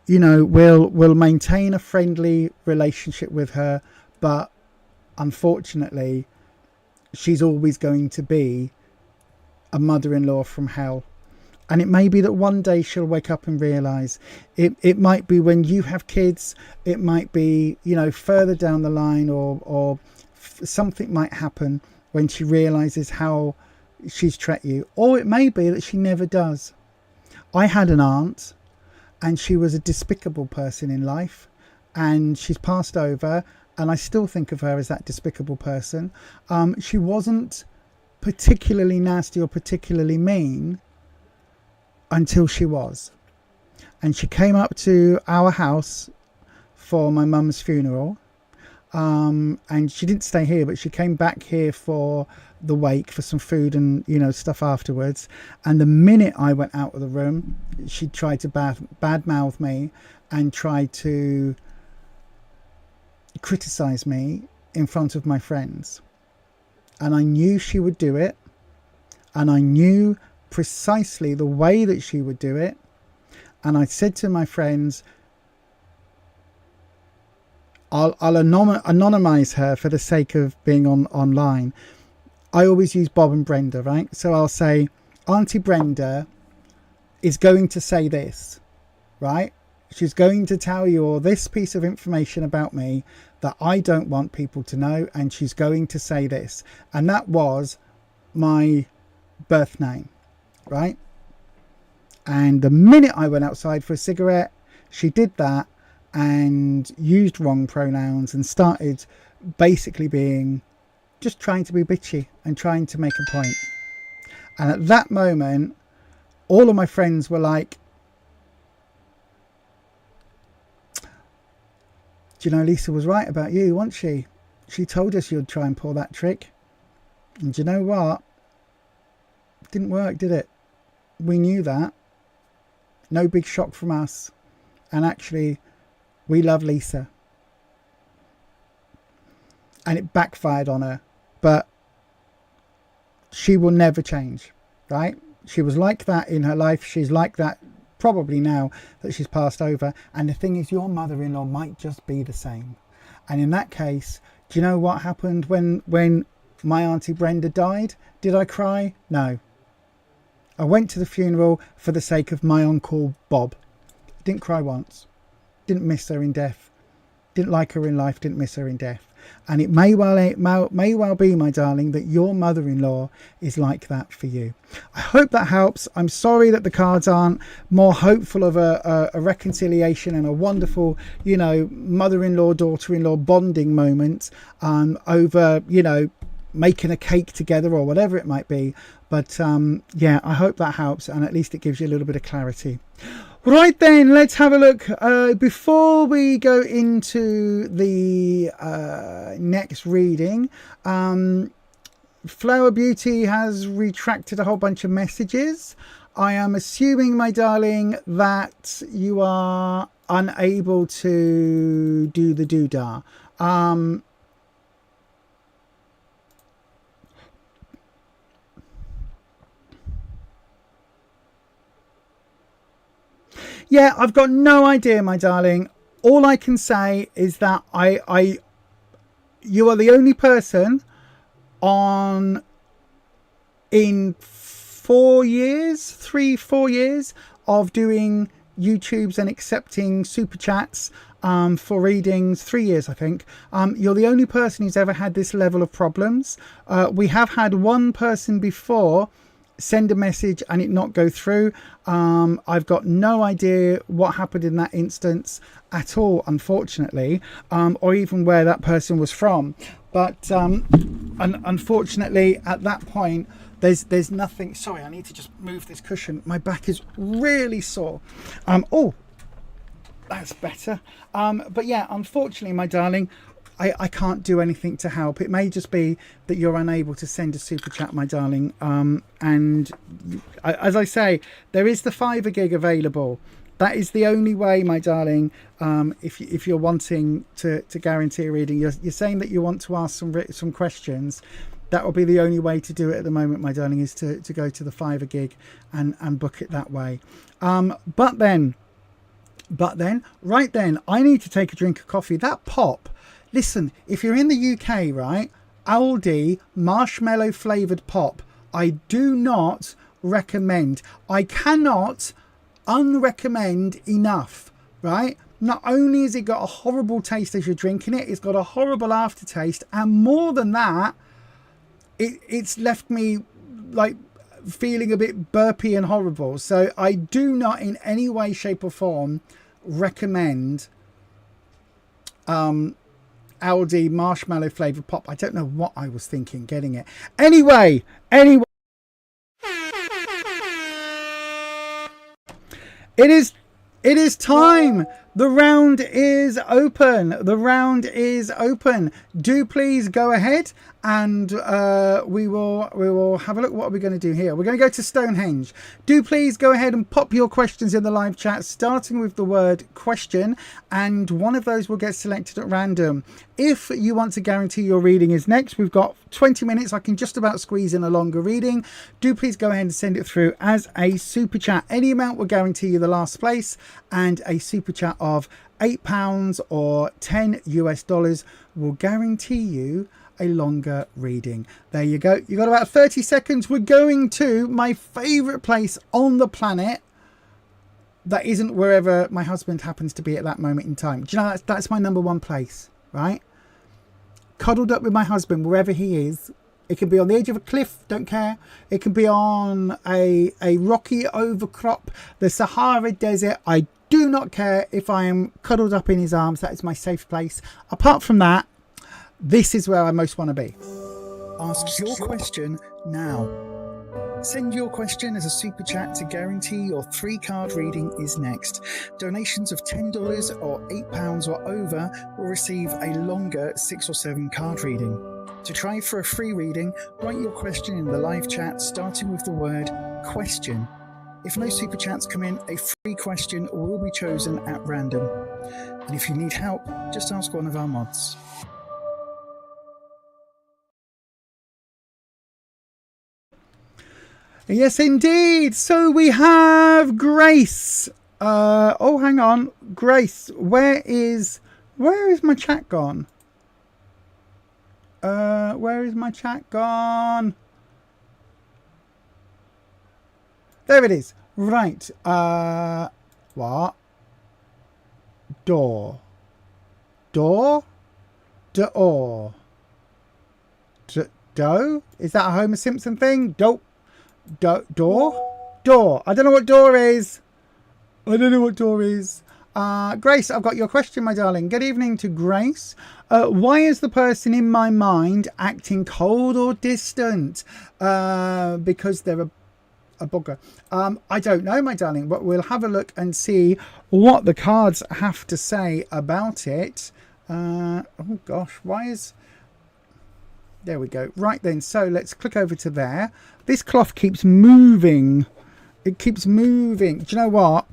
you know, we'll maintain a friendly relationship with her, but unfortunately, she's always going to be a mother-in-law from hell. And it may be that one day she'll wake up and realise. It might be when you have kids. It might be, you know, further down the line, or something might happen when she realises how she's treated you. Or it may be that she never does. I had an aunt and she was a despicable person in life, and she's passed over, and I still think of her as that despicable person. She wasn't particularly nasty or particularly mean until she was. And she came up to our house for my mum's funeral. And she didn't stay here, but she came back here for the wake, for some food and, you know, stuff afterwards. And the minute I went out of the room, she tried to badmouth me and tried to criticize me in front of my friends. And I knew she would do it, and I knew precisely the way that she would do it. And I said to my friends, I'll anonymize her for the sake of being online. I always use Bob and Brenda, right? So I'll say, Auntie Brenda is going to say this, right? She's going to tell you all this piece of information about me that I don't want people to know, and she's going to say this. And that was my birth name, right? And the minute I went outside for a cigarette, she did that and used wrong pronouns and started basically being, just trying to be bitchy and trying to make a point. And at that moment, all of my friends were like, do you know, Lisa was right about you, wasn't she? She told us you'd try and pull that trick. And do you know what? It didn't work, did it? We knew that. No big shock from us. And actually, we love Lisa. And it backfired on her. But she will never change, right? She was like that in her life. She's like that probably now that she's passed over. And the thing is, your mother-in-law might just be the same. And in that case, do you know what happened when my Auntie Brenda died? Did I cry? No. I went to the funeral for the sake of my uncle Bob. Didn't cry once. Didn't miss her in death. Didn't like her in life. Didn't miss her in death. And it may well be, my darling, that your mother-in-law is like that for you. I hope that helps. I'm sorry that the cards aren't more hopeful of a reconciliation and a wonderful, you know, mother-in-law, daughter-in-law bonding moment over, you know, making a cake together or whatever it might be. But yeah, I hope that helps, and at least it gives you a little bit of clarity. Right then, let's have a look. Before we go into the next reading, Flower Beauty has retracted a whole bunch of messages. I am assuming, my darling, that you are unable to do the doodah. Yeah, I've got no idea, my darling. All I can say is that you are the only person in 4 years, 3-4 years of doing YouTubes and accepting super chats for readings, 3 years I think. You're the only person who's ever had this level of problems. We have had one person before send a message and it not go through. I've got no idea what happened in that instance at all, unfortunately, or even where that person was from. But unfortunately, at that point, there's nothing. Sorry, I need to just move this cushion. My back is really sore. Oh, that's better. But yeah, unfortunately, my darling, I can't do anything to help. It may just be that you're unable to send a super chat, my darling. And as I say, there is the Fiverr gig available. That is the only way, my darling. If you're wanting to guarantee a reading, you're saying that you want to ask some questions. That will be the only way to do it at the moment, my darling, is to go to the Fiverr gig and book it that way. But then, right then, I need to take a drink of coffee. That pop. Listen, if you're in the UK, right, Aldi marshmallow flavoured pop, I do not recommend. I cannot unrecommend enough, right? Not only has it got a horrible taste as you're drinking it, it's got a horrible aftertaste, and more than that, it's left me like feeling a bit burpy and horrible. So I do not in any way, shape or form recommend Aldi marshmallow flavoured pop. I don't know what I was thinking getting it. Anyway. It is time. The round is open. Do please go ahead and we will have a look. What are we going to do here? We're going to go to Stonehenge. Do please go ahead and pop your questions in the live chat, starting with the word question, and one of those will get selected at random. If you want to guarantee your reading is next, we've got 20 minutes. I can just about squeeze in a longer reading. Do please go ahead and send it through as a super chat. Any amount will guarantee you the last place, and a super chat of £8 or $10 US will guarantee you a longer reading. There you go. You got about 30 seconds. We're going to my favorite place on the planet that isn't wherever my husband happens to be at that moment in time. Do you know, that's my number one place, right? Cuddled up with my husband wherever he is. It can be on the edge of a cliff, don't care. It can be on a rocky overcrop, the Sahara Desert. I do not care if I am cuddled up in his arms. That is my safe place. Apart from that, this is where I most want to be. Ask your question now. Send your question as a super chat to guarantee your 3-card reading is next. Donations of $10 or £8 or over will receive a longer 6 or 7 card reading. To try for a free reading, write your question in the live chat, starting with the word question. If no super chats come in, a free question will be chosen at random. And if you need help, just ask one of our mods. Yes, indeed. So we have Grace. Oh, hang on. Grace, where is my chat gone? Where is my chat gone? There it is. Right. What? Door. Door? Door. Do? Is that a Homer Simpson thing? Dope. Door. I don't know what door is. Grace, I've got your question, my darling. Good evening to Grace. Why is the person in my mind acting cold or distant? Because they're a bugger. I don't know, my darling, but we'll have a look and see what the cards have to say about it. Oh gosh, why is... There we go. Right then, so let's click over to there. This cloth keeps moving. It keeps moving. Do you know what?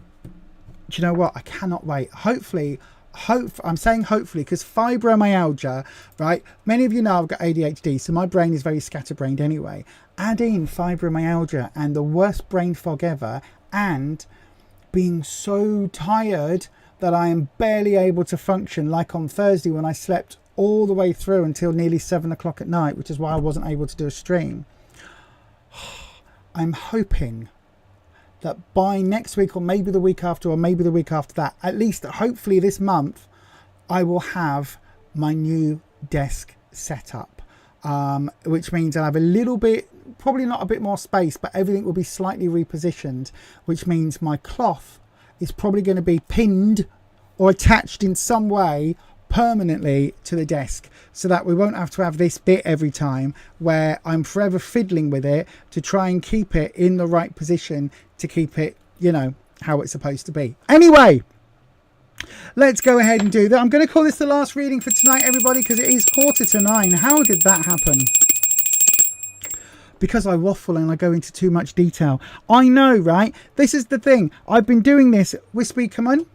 I cannot wait. Hopefully, I'm saying hopefully, because fibromyalgia, right? Many of you know I've got ADHD, so my brain is very scatterbrained anyway. Add in fibromyalgia and the worst brain fog ever, and being so tired that I am barely able to function, like on Thursday when I slept all the way through until nearly 7 o'clock at night, which is why I wasn't able to do a stream. I'm hoping that by next week, or maybe the week after, or maybe the week after that, at least hopefully this month, I will have my new desk set up, which means I'll have a little bit, probably not a bit more space, but everything will be slightly repositioned, which means my cloth is probably going to be pinned or attached in some way permanently to the desk, so that we won't have to have this bit every time where I'm forever fiddling with it to try and keep it in the right position, to keep it, you know, how it's supposed to be. Anyway, let's go ahead and do that. I'm going to call this the last reading for tonight, everybody, because it is 8:45. How did that happen? Because I waffle and I go into too much detail. I know, right? This is the thing. I've been doing this. Wispy, come on.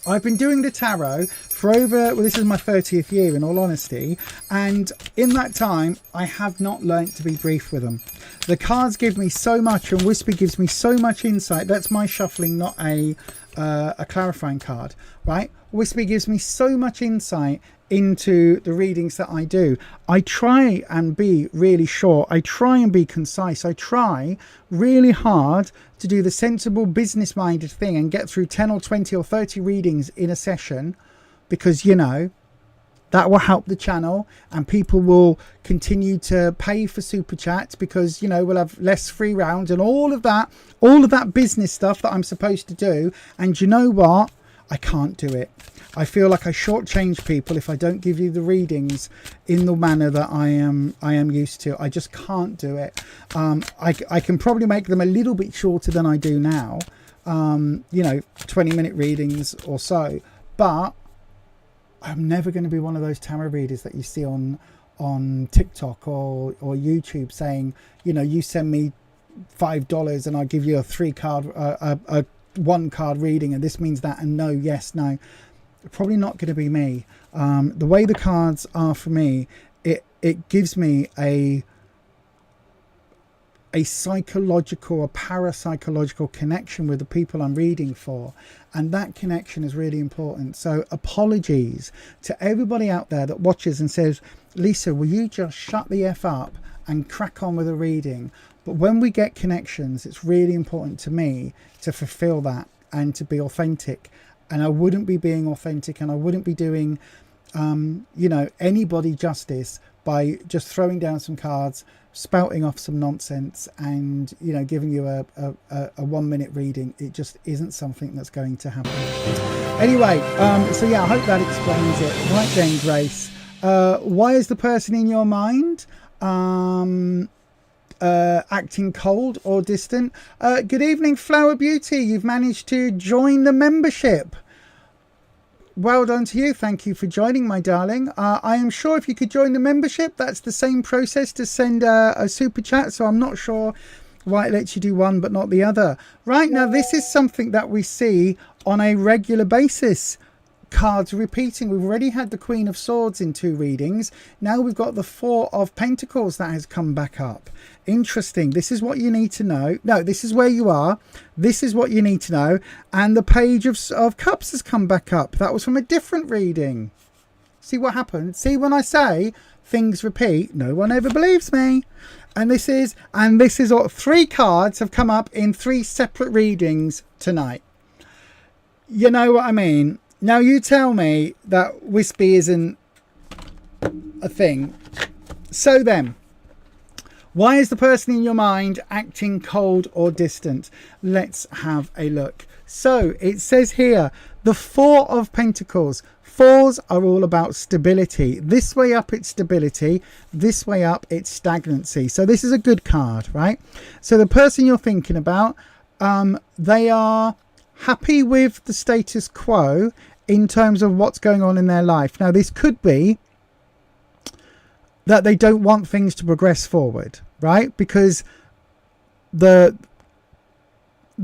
I've been doing the tarot for over, well, this is my 30th year in all honesty, and in that time I have not learnt to be brief with them. The cards give me so much, and Wispy gives me so much insight. That's my shuffling, not a clarifying card, right? Wispy gives me so much insight into the readings that I do. I try and be really short. I try and be concise. I try really hard to do the sensible business-minded thing and get through 10 or 20 or 30 readings in a session, because, you know, that will help the channel and people will continue to pay for super chats, because, you know, we'll have less free rounds and all of that business stuff that I'm supposed to do. And you know what? I can't do it. I feel like I shortchange people if I don't give you the readings in the manner that I am used to. I just can't do it. I can probably make them a little bit shorter than I do now, you know, 20-minute readings or so, but I'm never going to be one of those tarot readers that you see on TikTok or YouTube saying, you know, you send me $5 and I'll give you a 1 card reading, and this means that, and no, yes, no. Probably not going to be me. The way the cards are for me, it gives me a psychological, a parapsychological connection with the people I'm reading for, and that connection is really important. So apologies to everybody out there that watches and says, Lisa, will you just shut the F up and crack on with a reading? But when we get connections, it's really important to me to fulfill that and to be authentic. And I wouldn't be being authentic, and I wouldn't be doing, you know, anybody justice by just throwing down some cards, spouting off some nonsense, and, you know, giving you a 1-minute reading. It just isn't something that's going to happen. Anyway, so yeah, I hope that explains it. Right then, Grace. Why is the person in your mind acting cold or distant? Good evening, Flower Beauty. You've managed to join the membership. Well done to you. Thank you for joining, my darling. I am sure if you could join the membership, that's the same process to send a super chat, so I'm not sure why it lets you do one but not the other. Right, now this is something that we see on a regular basis. Cards repeating. We've already had the Queen of Swords in 2 readings. Now we've got the 4 of Pentacles that has come back up. Interesting. This is what you need to know. No, this is where you are. This is what you need to know. And the Page of Cups has come back up. That was from a different reading. See what happened? See, when I say things repeat, no one ever believes me. And this is what 3 cards have come up in 3 separate readings tonight. You know what I mean? Now you tell me that Wispy isn't a thing. So then, why is the person in your mind acting cold or distant? Let's have a look. So it says here, the Four of Pentacles. Fours are all about stability. This way up, it's stability. This way up, it's stagnancy. So this is a good card, right? So the person you're thinking about, they are happy with the status quo in terms of what's going on in their life. Now, this could be that they don't want things to progress forward, right? Because the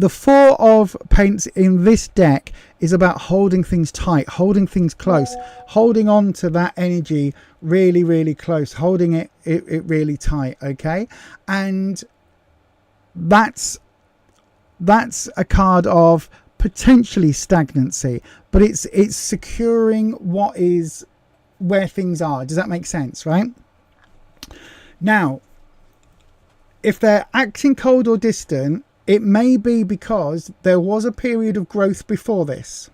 Four of Pence in this deck is about holding things tight, holding things close, holding on to that energy really, really close, holding it really tight, okay? And that's a card of potentially stagnancy, but it's securing where things are. Does that make sense, right? Now, if they're acting cold or distant, it may be because there was a period of growth before this,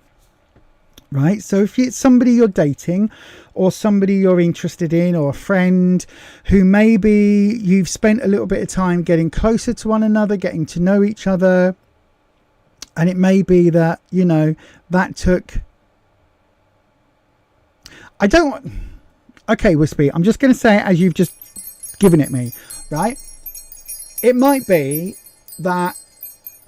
right? So if it's somebody you're dating or somebody you're interested in or a friend who maybe you've spent a little bit of time getting closer to one another, getting to know each other, and it may be that, you know, that took... Okay, Wispy, I'm just going to say it as you've just given it me, right? It might be that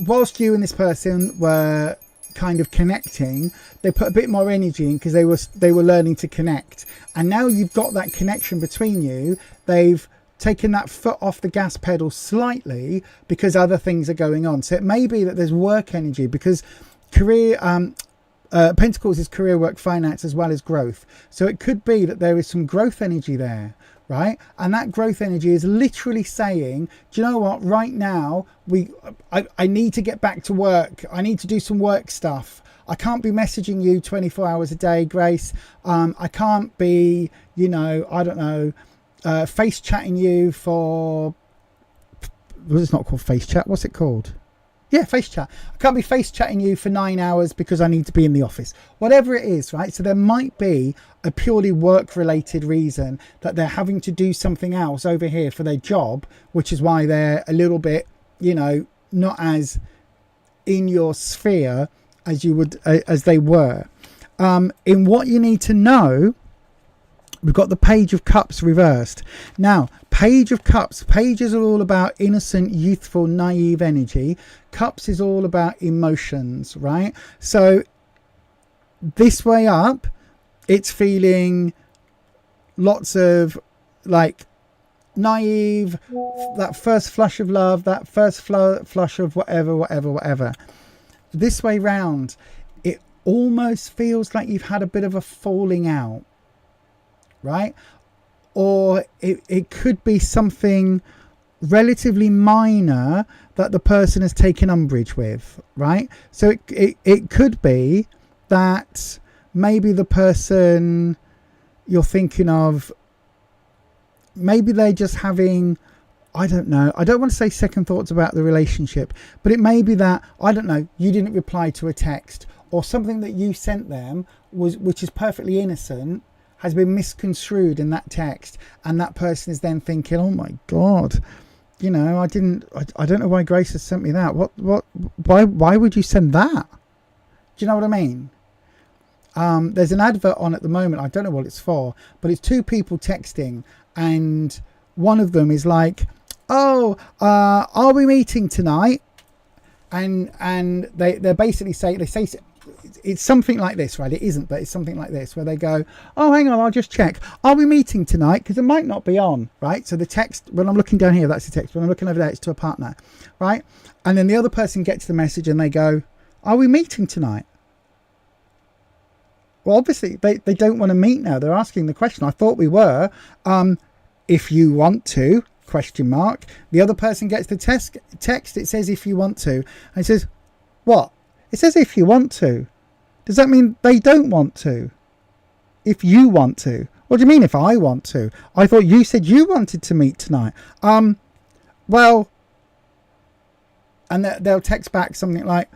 whilst you and this person were kind of connecting, they put a bit more energy in because they were learning to connect, and now you've got that connection between you. They've taken that foot off the gas pedal slightly because other things are going on. So it may be that there's work energy, because career Pentacles is career, work, finance, as well as growth. So it could be that there is some growth energy there, right? And that growth energy is literally saying, do you know what, right now I need to get back to work. I need to do some work stuff. I can't be messaging you 24 hours a day, Grace. I can't be, you know, I don't know, face chatting you for... Well, it's not called face chat. What's it called? Yeah, face chat. I can't be face chatting you for 9 hours because I need to be in the office. Whatever it is, right? So there might be a purely work related reason that they're having to do something else over here for their job, which is why they're a little bit, you know, not as in your sphere as you would, as they were. In what you need to know, we've got the Page of Cups reversed. Now, Page of Cups. Pages are all about innocent, youthful, naive energy. Cups is all about emotions, right? So this way up, it's feeling lots of like naive, that first flush of love, that first flush of whatever. This way round, it almost feels like you've had a bit of a falling out, right? Or it could be something relatively minor that the person has taken umbrage with, right? So it could be that maybe the person you're thinking of, maybe they're just having, I don't know, I don't want to say second thoughts about the relationship, but it may be that, I don't know, you didn't reply to a text, or something that you sent them which is perfectly innocent has been misconstrued in that text, and that person is then thinking, oh my god, you know, I don't know why Grace has sent me that. Why would you send that? Do you know what I mean? There's an advert on at the moment, I don't know what it's for, but it's two people texting, and one of them is like, oh, are we meeting tonight? And they're basically saying, they say it's something like this, right? It isn't, but it's something like this, where they go, oh, hang on, I'll just check. Are we meeting tonight? Because it might not be on, right? So the text, when I'm looking down here, that's the text. When I'm looking over there, it's to a partner, right? And then the other person gets the message and they go, are we meeting tonight? Well, obviously, they don't want to meet now. They're asking the question. I thought we were. If you want to, question mark. The other person gets the text. It says, if you want to. And it says, what? It says, if you want to. Does that mean they don't want to? If you want to. What do you mean if I want to? I thought you said you wanted to meet tonight. Well, and they'll text back something like,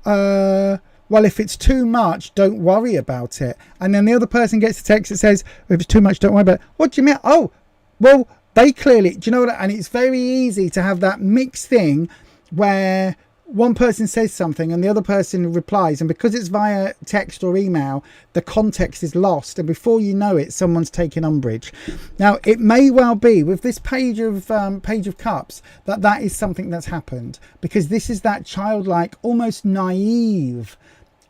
well, if it's too much, don't worry about it. And then the other person gets the text that says, if it's too much, don't worry about it. What do you mean? Oh, well, they clearly, do you know what? And it's very easy to have that mixed thing where one person says something and the other person replies, and because it's via text or email, the context is lost, and before you know it, someone's taken umbrage. Now, it may well be with this page of cups that is something that's happened, because this is that childlike, almost naive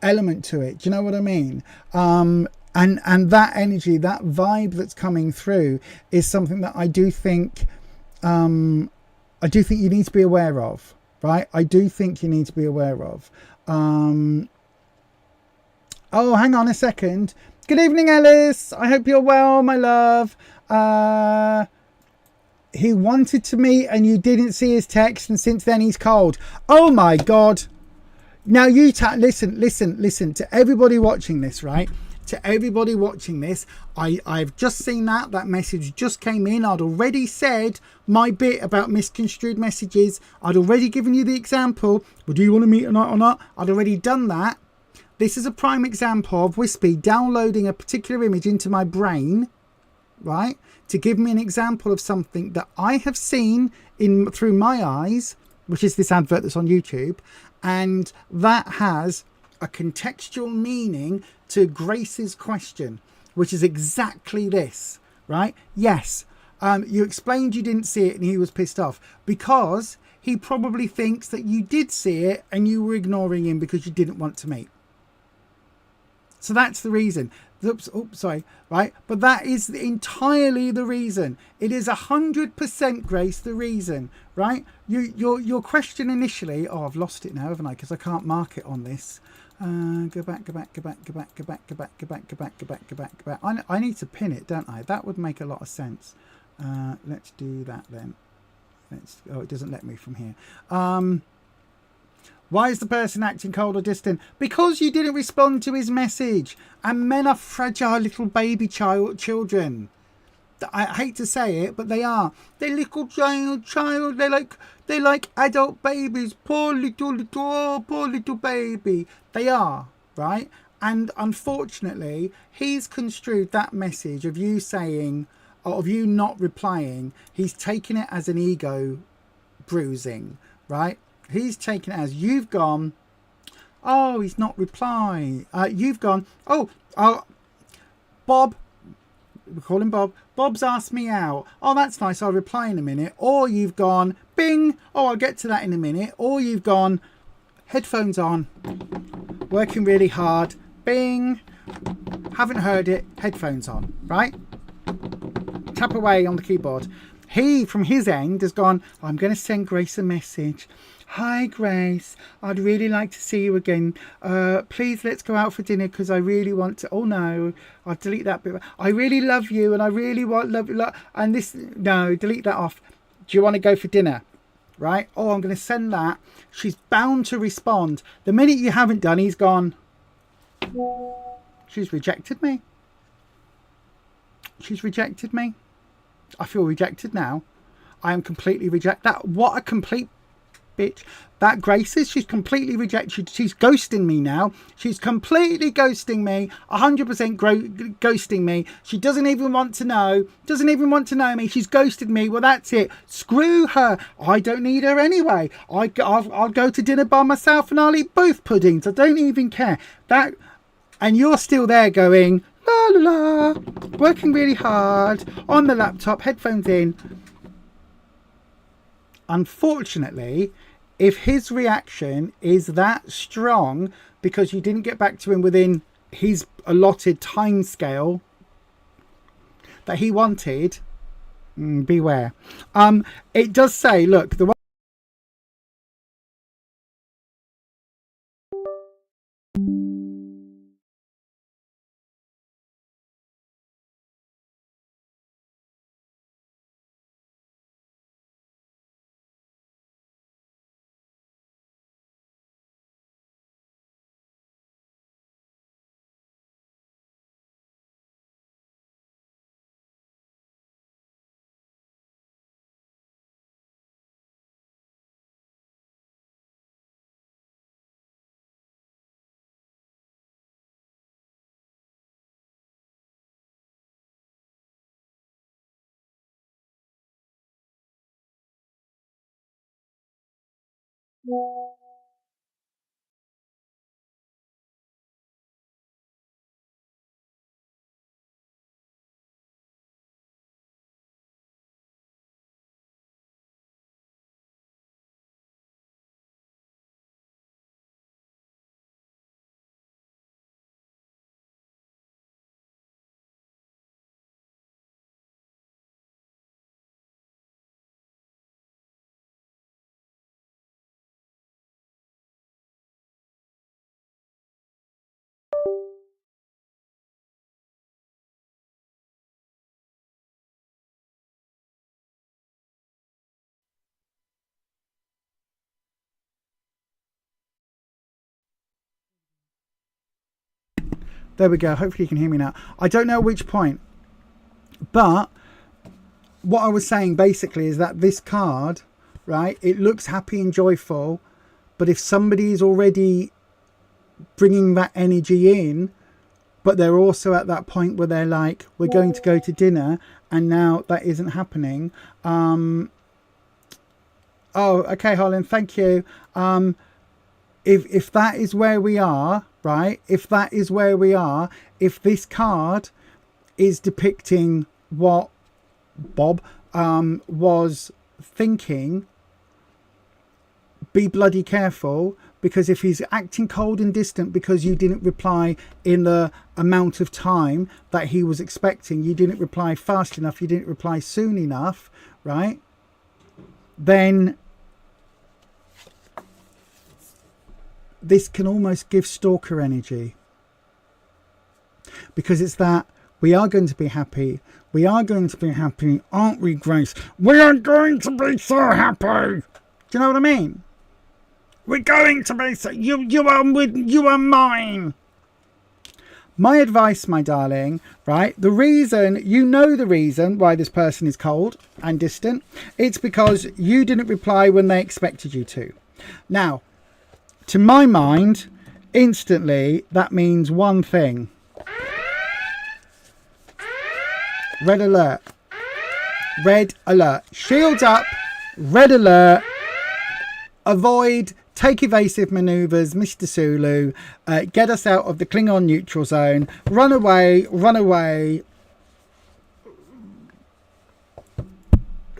element to it. Do you know what I mean? And that energy, that vibe that's coming through, is something that I do think you need to be aware of. Right, I do think you need to be aware of. Oh, hang on a second. Good evening, Ellis. I hope you're well, my love. He wanted to meet and you didn't see his text, and since then he's cold. Oh my God. Now you listen to everybody watching this, right? To everybody watching this, I've just seen that message just came in. I'd already said my bit about misconstrued messages. I'd already given you the example. Well, do you want to meet tonight or not? I'd already done that. This is a prime example of Wispy downloading a particular image into my brain, right, to give me an example of something that I have seen through my eyes, which is this advert that's on YouTube, and that has a contextual meaning to Grace's question, which is exactly this, right? Yes, you explained you didn't see it and he was pissed off because he probably thinks that you did see it and you were ignoring him because you didn't want to meet. So that's the reason. Oops, sorry, right? But that is entirely the reason. It is 100%, Grace, the reason, right? Your question initially, oh, I've lost it now, haven't I? Because I can't mark it on this. Go back. I need to pin it, don't I? That would make a lot of sense. Let's do that then. Oh, it doesn't let me from here. Why is the person acting cold or distant? Because you didn't respond to his message. And men are fragile little baby children. I hate to say it, but they are. They're little child. They're like adult babies. Poor little baby. They are, right? And unfortunately, he's construed that message of you saying, or of you not replying. He's taken it as an ego bruising, right? He's taken it as you've gone, oh, he's not replying. You've gone, oh, Bob, we call him Bob. Bob's asked me out. Oh, that's nice. I'll reply in a minute. Or you've gone, bing. Oh, I'll get to that in a minute. Or you've gone, headphones on, working really hard. Bing. Haven't heard it. Headphones on, right? Tap away on the keyboard. He, from his end, has gone, I'm going to send Grace a message. Hi, Grace. I'd really like to see you again. Please, let's go out for dinner because I really want to. Oh, no. I'll delete that bit. I really love you and I really love you. And this, no, delete that off. Do you want to go for dinner? Right? Oh, I'm going to send that. She's bound to respond. The minute you haven't done, he's gone. She's rejected me. She's rejected me. I feel rejected now. I am completely rejected. What a complete bitch that Grace is. She's completely rejected. She's ghosting me now. She's completely ghosting me. 100% ghosting me. She doesn't even want to know. Doesn't even want to know me. She's ghosted me. Well, that's it. Screw her. I don't need her anyway. I'll go to dinner by myself and I'll eat both puddings. I don't even care. And you're still there going, la la la, working really hard on the laptop, headphones in. Unfortunately, if his reaction is that strong because you didn't get back to him within his allotted time scale that he wanted, beware. It does say, look, the There we go. Hopefully you can hear me now. I don't know which point, but what I was saying basically is that this card, right, it looks happy and joyful, but if somebody is already bringing that energy in, but they're also at that point where they're like, we're going to go to dinner, and now that isn't happening. Oh, okay, Holland, thank you. If that is where we are, right, if that is where we are, if this card is depicting what Bob was thinking, be bloody careful, because if he's acting cold and distant because you didn't reply in the amount of time that he was expecting, you didn't reply fast enough, you didn't reply soon enough, right, then this can almost give stalker energy, because it's that we are going to be happy. We are going to be happy, aren't we, Grace? We are going to be so happy. Do you know what I mean? We're going to be so... You are mine. My advice, my darling, right? The reason, you know the reason why this person is cold and distant. It's because you didn't reply when they expected you to. Now, to my mind, instantly, that means one thing. Red alert. Red alert. Shields up. Red alert. Avoid. Take evasive maneuvers, Mr. Sulu. Get us out of the Klingon neutral zone. Run away. Run away.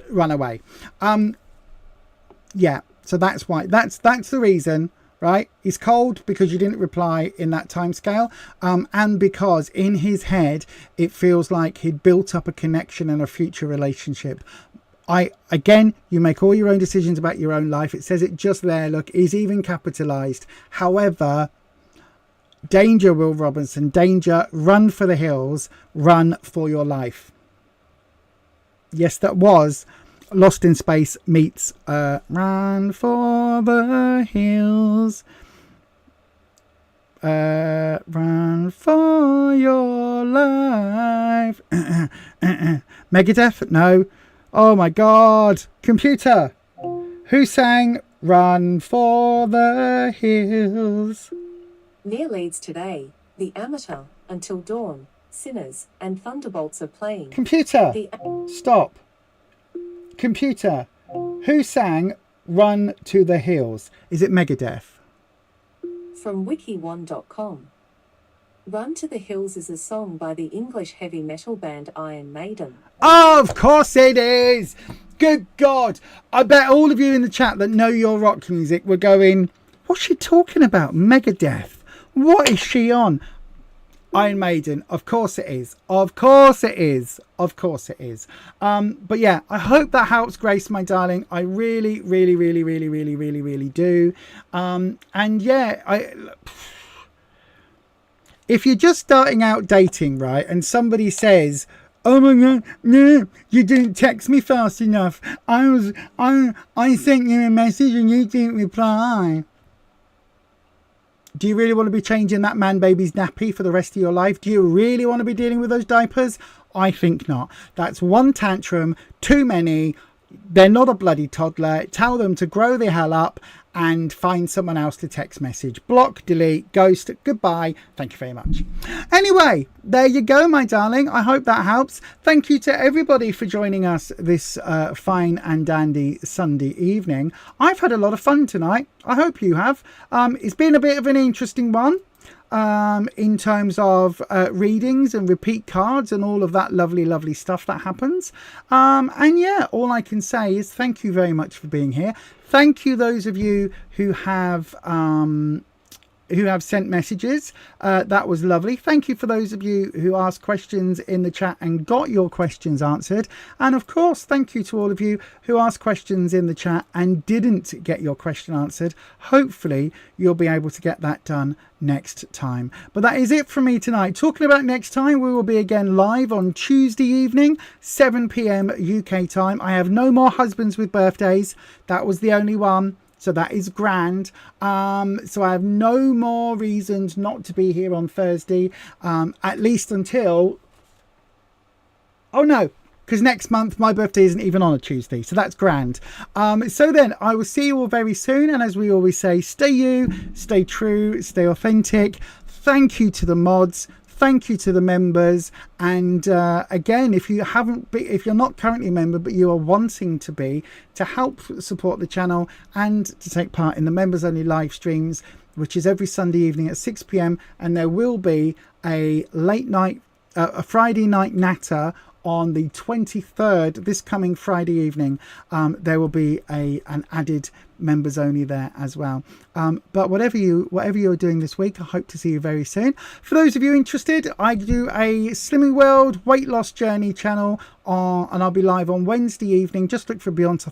Run away. Yeah. So that's why. That's the reason. Right, he's cold because you didn't reply in that time scale, and because in his head it feels like he'd built up a connection and a future relationship. Again, you make all your own decisions about your own life. It says it just there. Look, is even capitalized. However, danger, Will Robinson, danger. Run for the hills. Run for your life. Yes, that was Lost in Space meets Run for the Hills. Run for your life. Megadeth? No. Oh my God. Computer. Who sang Run for the Hills? Near leads today. The Amateur, Until Dawn, Sinners, and Thunderbolts are playing. Computer. Stop. Computer, who sang Run to the Hills? Is it Megadeth? From wiki1.com. Run to the Hills is a song by the English heavy metal band Iron Maiden. Oh, of course it is. Good God. I bet all of you in the chat that know your rock music were going, what's she talking about? Megadeth. What is she on? Iron Maiden, of course it is. Of course it is. Of course it is. But yeah, I hope that helps, Grace, my darling. I really, really, really, really, really, really, really do. And yeah, if you're just starting out dating, right, and somebody says, oh my God, no, you didn't text me fast enough. I sent you a message and you didn't reply. Do you really want to be changing that man baby's nappy for the rest of your life? Do you really want to be dealing with those diapers? I think not. That's one tantrum too many. They're not a bloody toddler. Tell them to grow the hell up and find someone else to text message. Block, delete, ghost, goodbye. Thank you very much. Anyway, there you go, my darling. I hope that helps. Thank you to everybody for joining us this fine and dandy Sunday evening. I've had a lot of fun tonight. I hope you have. It's been a bit of an interesting one. In terms of readings and repeat cards and all of that lovely stuff that happens. And yeah, all I can say is thank you very much for being here. Thank you those of you who have sent messages. That was lovely. Thank you for those of you who asked questions in the chat and got your questions answered. And of course, thank you to all of you who asked questions in the chat and didn't get your question answered. Hopefully, you'll be able to get that done next time. But that is it from me tonight. Talking about next time, we will be again live on Tuesday evening, 7 p.m. UK time. I have no more husbands with birthdays. That was the only one. So that is grand. So I have no more reasons not to be here on Thursday, at least until... Oh no, because next month my birthday isn't even on a Tuesday, so that's grand. So then I will see you all very soon, and as we always say, stay you, stay true, stay authentic. Thank you to the mods, thank you to the members, and again, if you're not currently a member but you are wanting to be, to help support the channel and to take part in the members only live streams, which is every Sunday evening at 6 p.m, and there will be a late night, a Friday night natter on the 23rd, this coming Friday evening. There will be an added members only there as well. But whatever you're doing this week, I hope to see you very soon. For those of you interested, I do a Slimming World weight loss journey channel and I'll be live on Wednesday evening. Just look for Beyond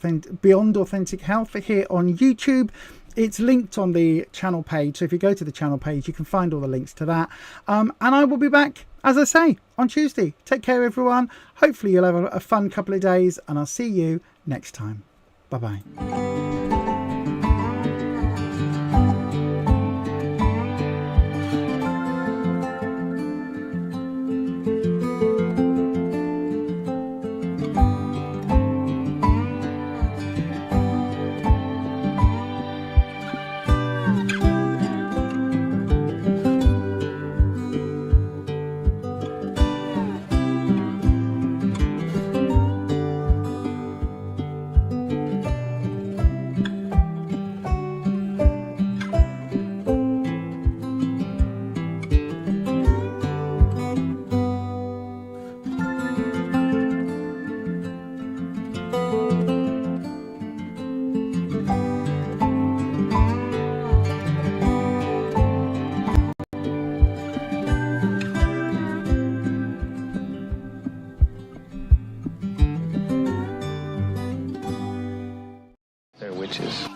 Authentic Health here on YouTube. It's linked on the channel page, so if you go to the channel page you can find all the links to that. And I will be back, as I say, on Tuesday. Take care everyone. Hopefully you'll have a fun couple of days, and I'll see you next time. Bye bye. They're witches.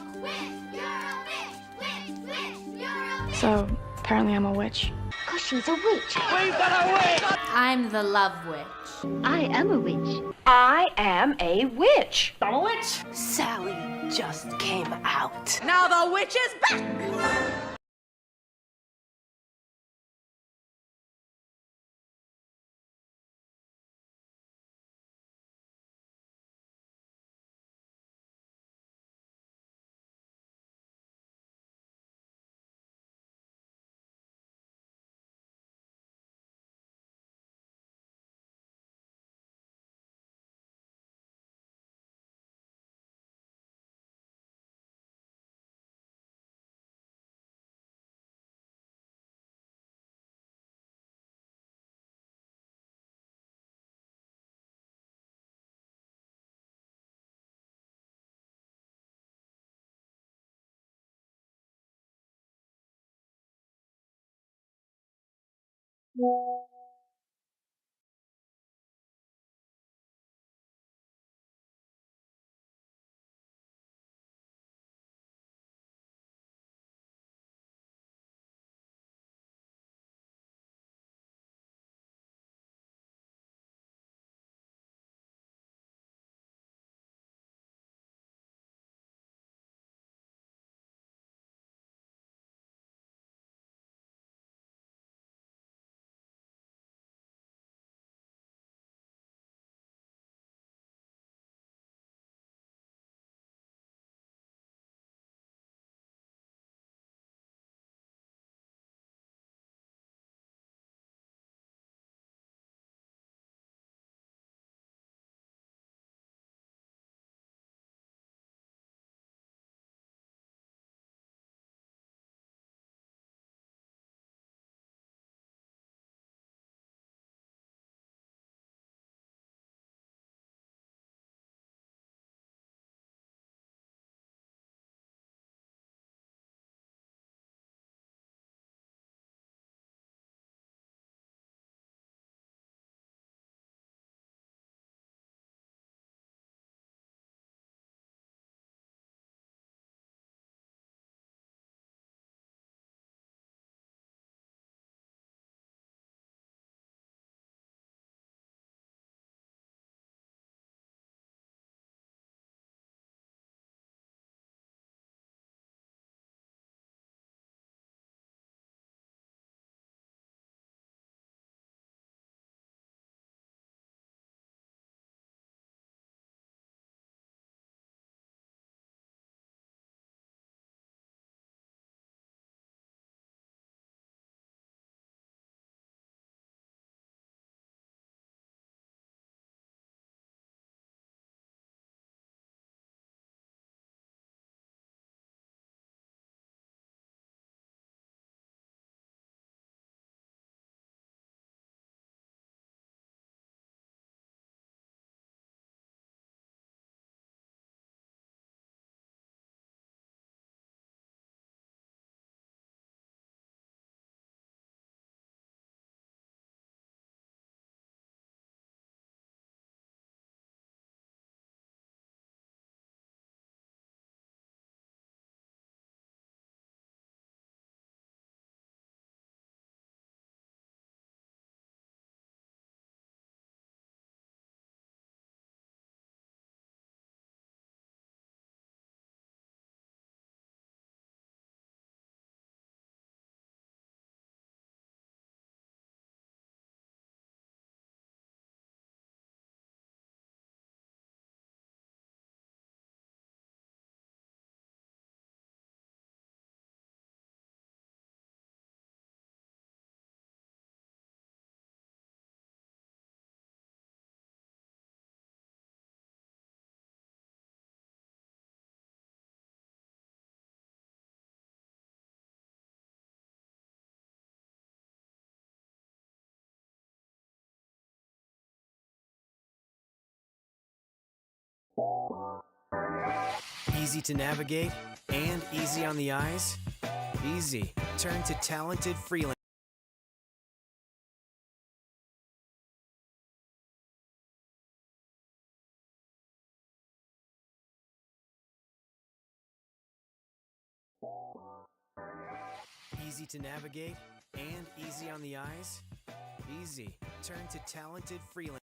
So, apparently I'm a witch. Cause she's a witch. I'm the love witch. I am a witch. I am a witch. I'm a witch. Sally just came out. Now the witch is back. Easy to navigate and easy on the eyes? Easy. Turn to talented freelance. Easy to navigate and easy on the eyes? Easy. Turn to talented freelance.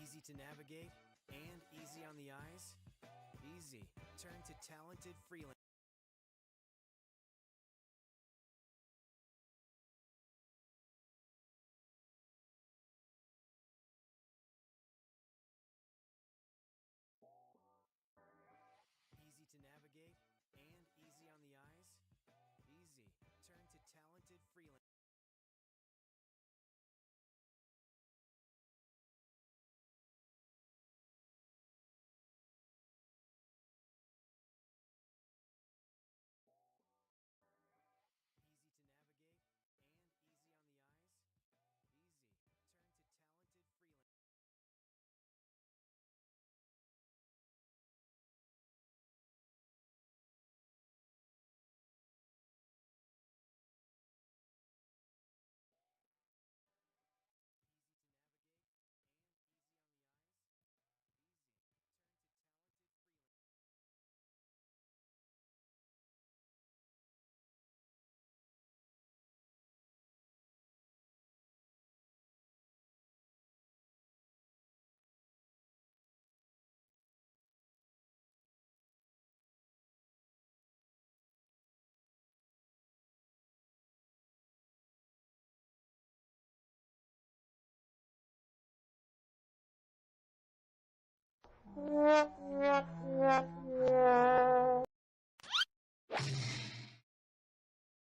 Easy to navigate and easy on the eyes? Easy. Turn to talented freelance. Easy to navigate and easy on the eyes? Easy. Turn to talented freelance. Easy to navigate and easy on the eyes? Easy. Turn to talented freelance.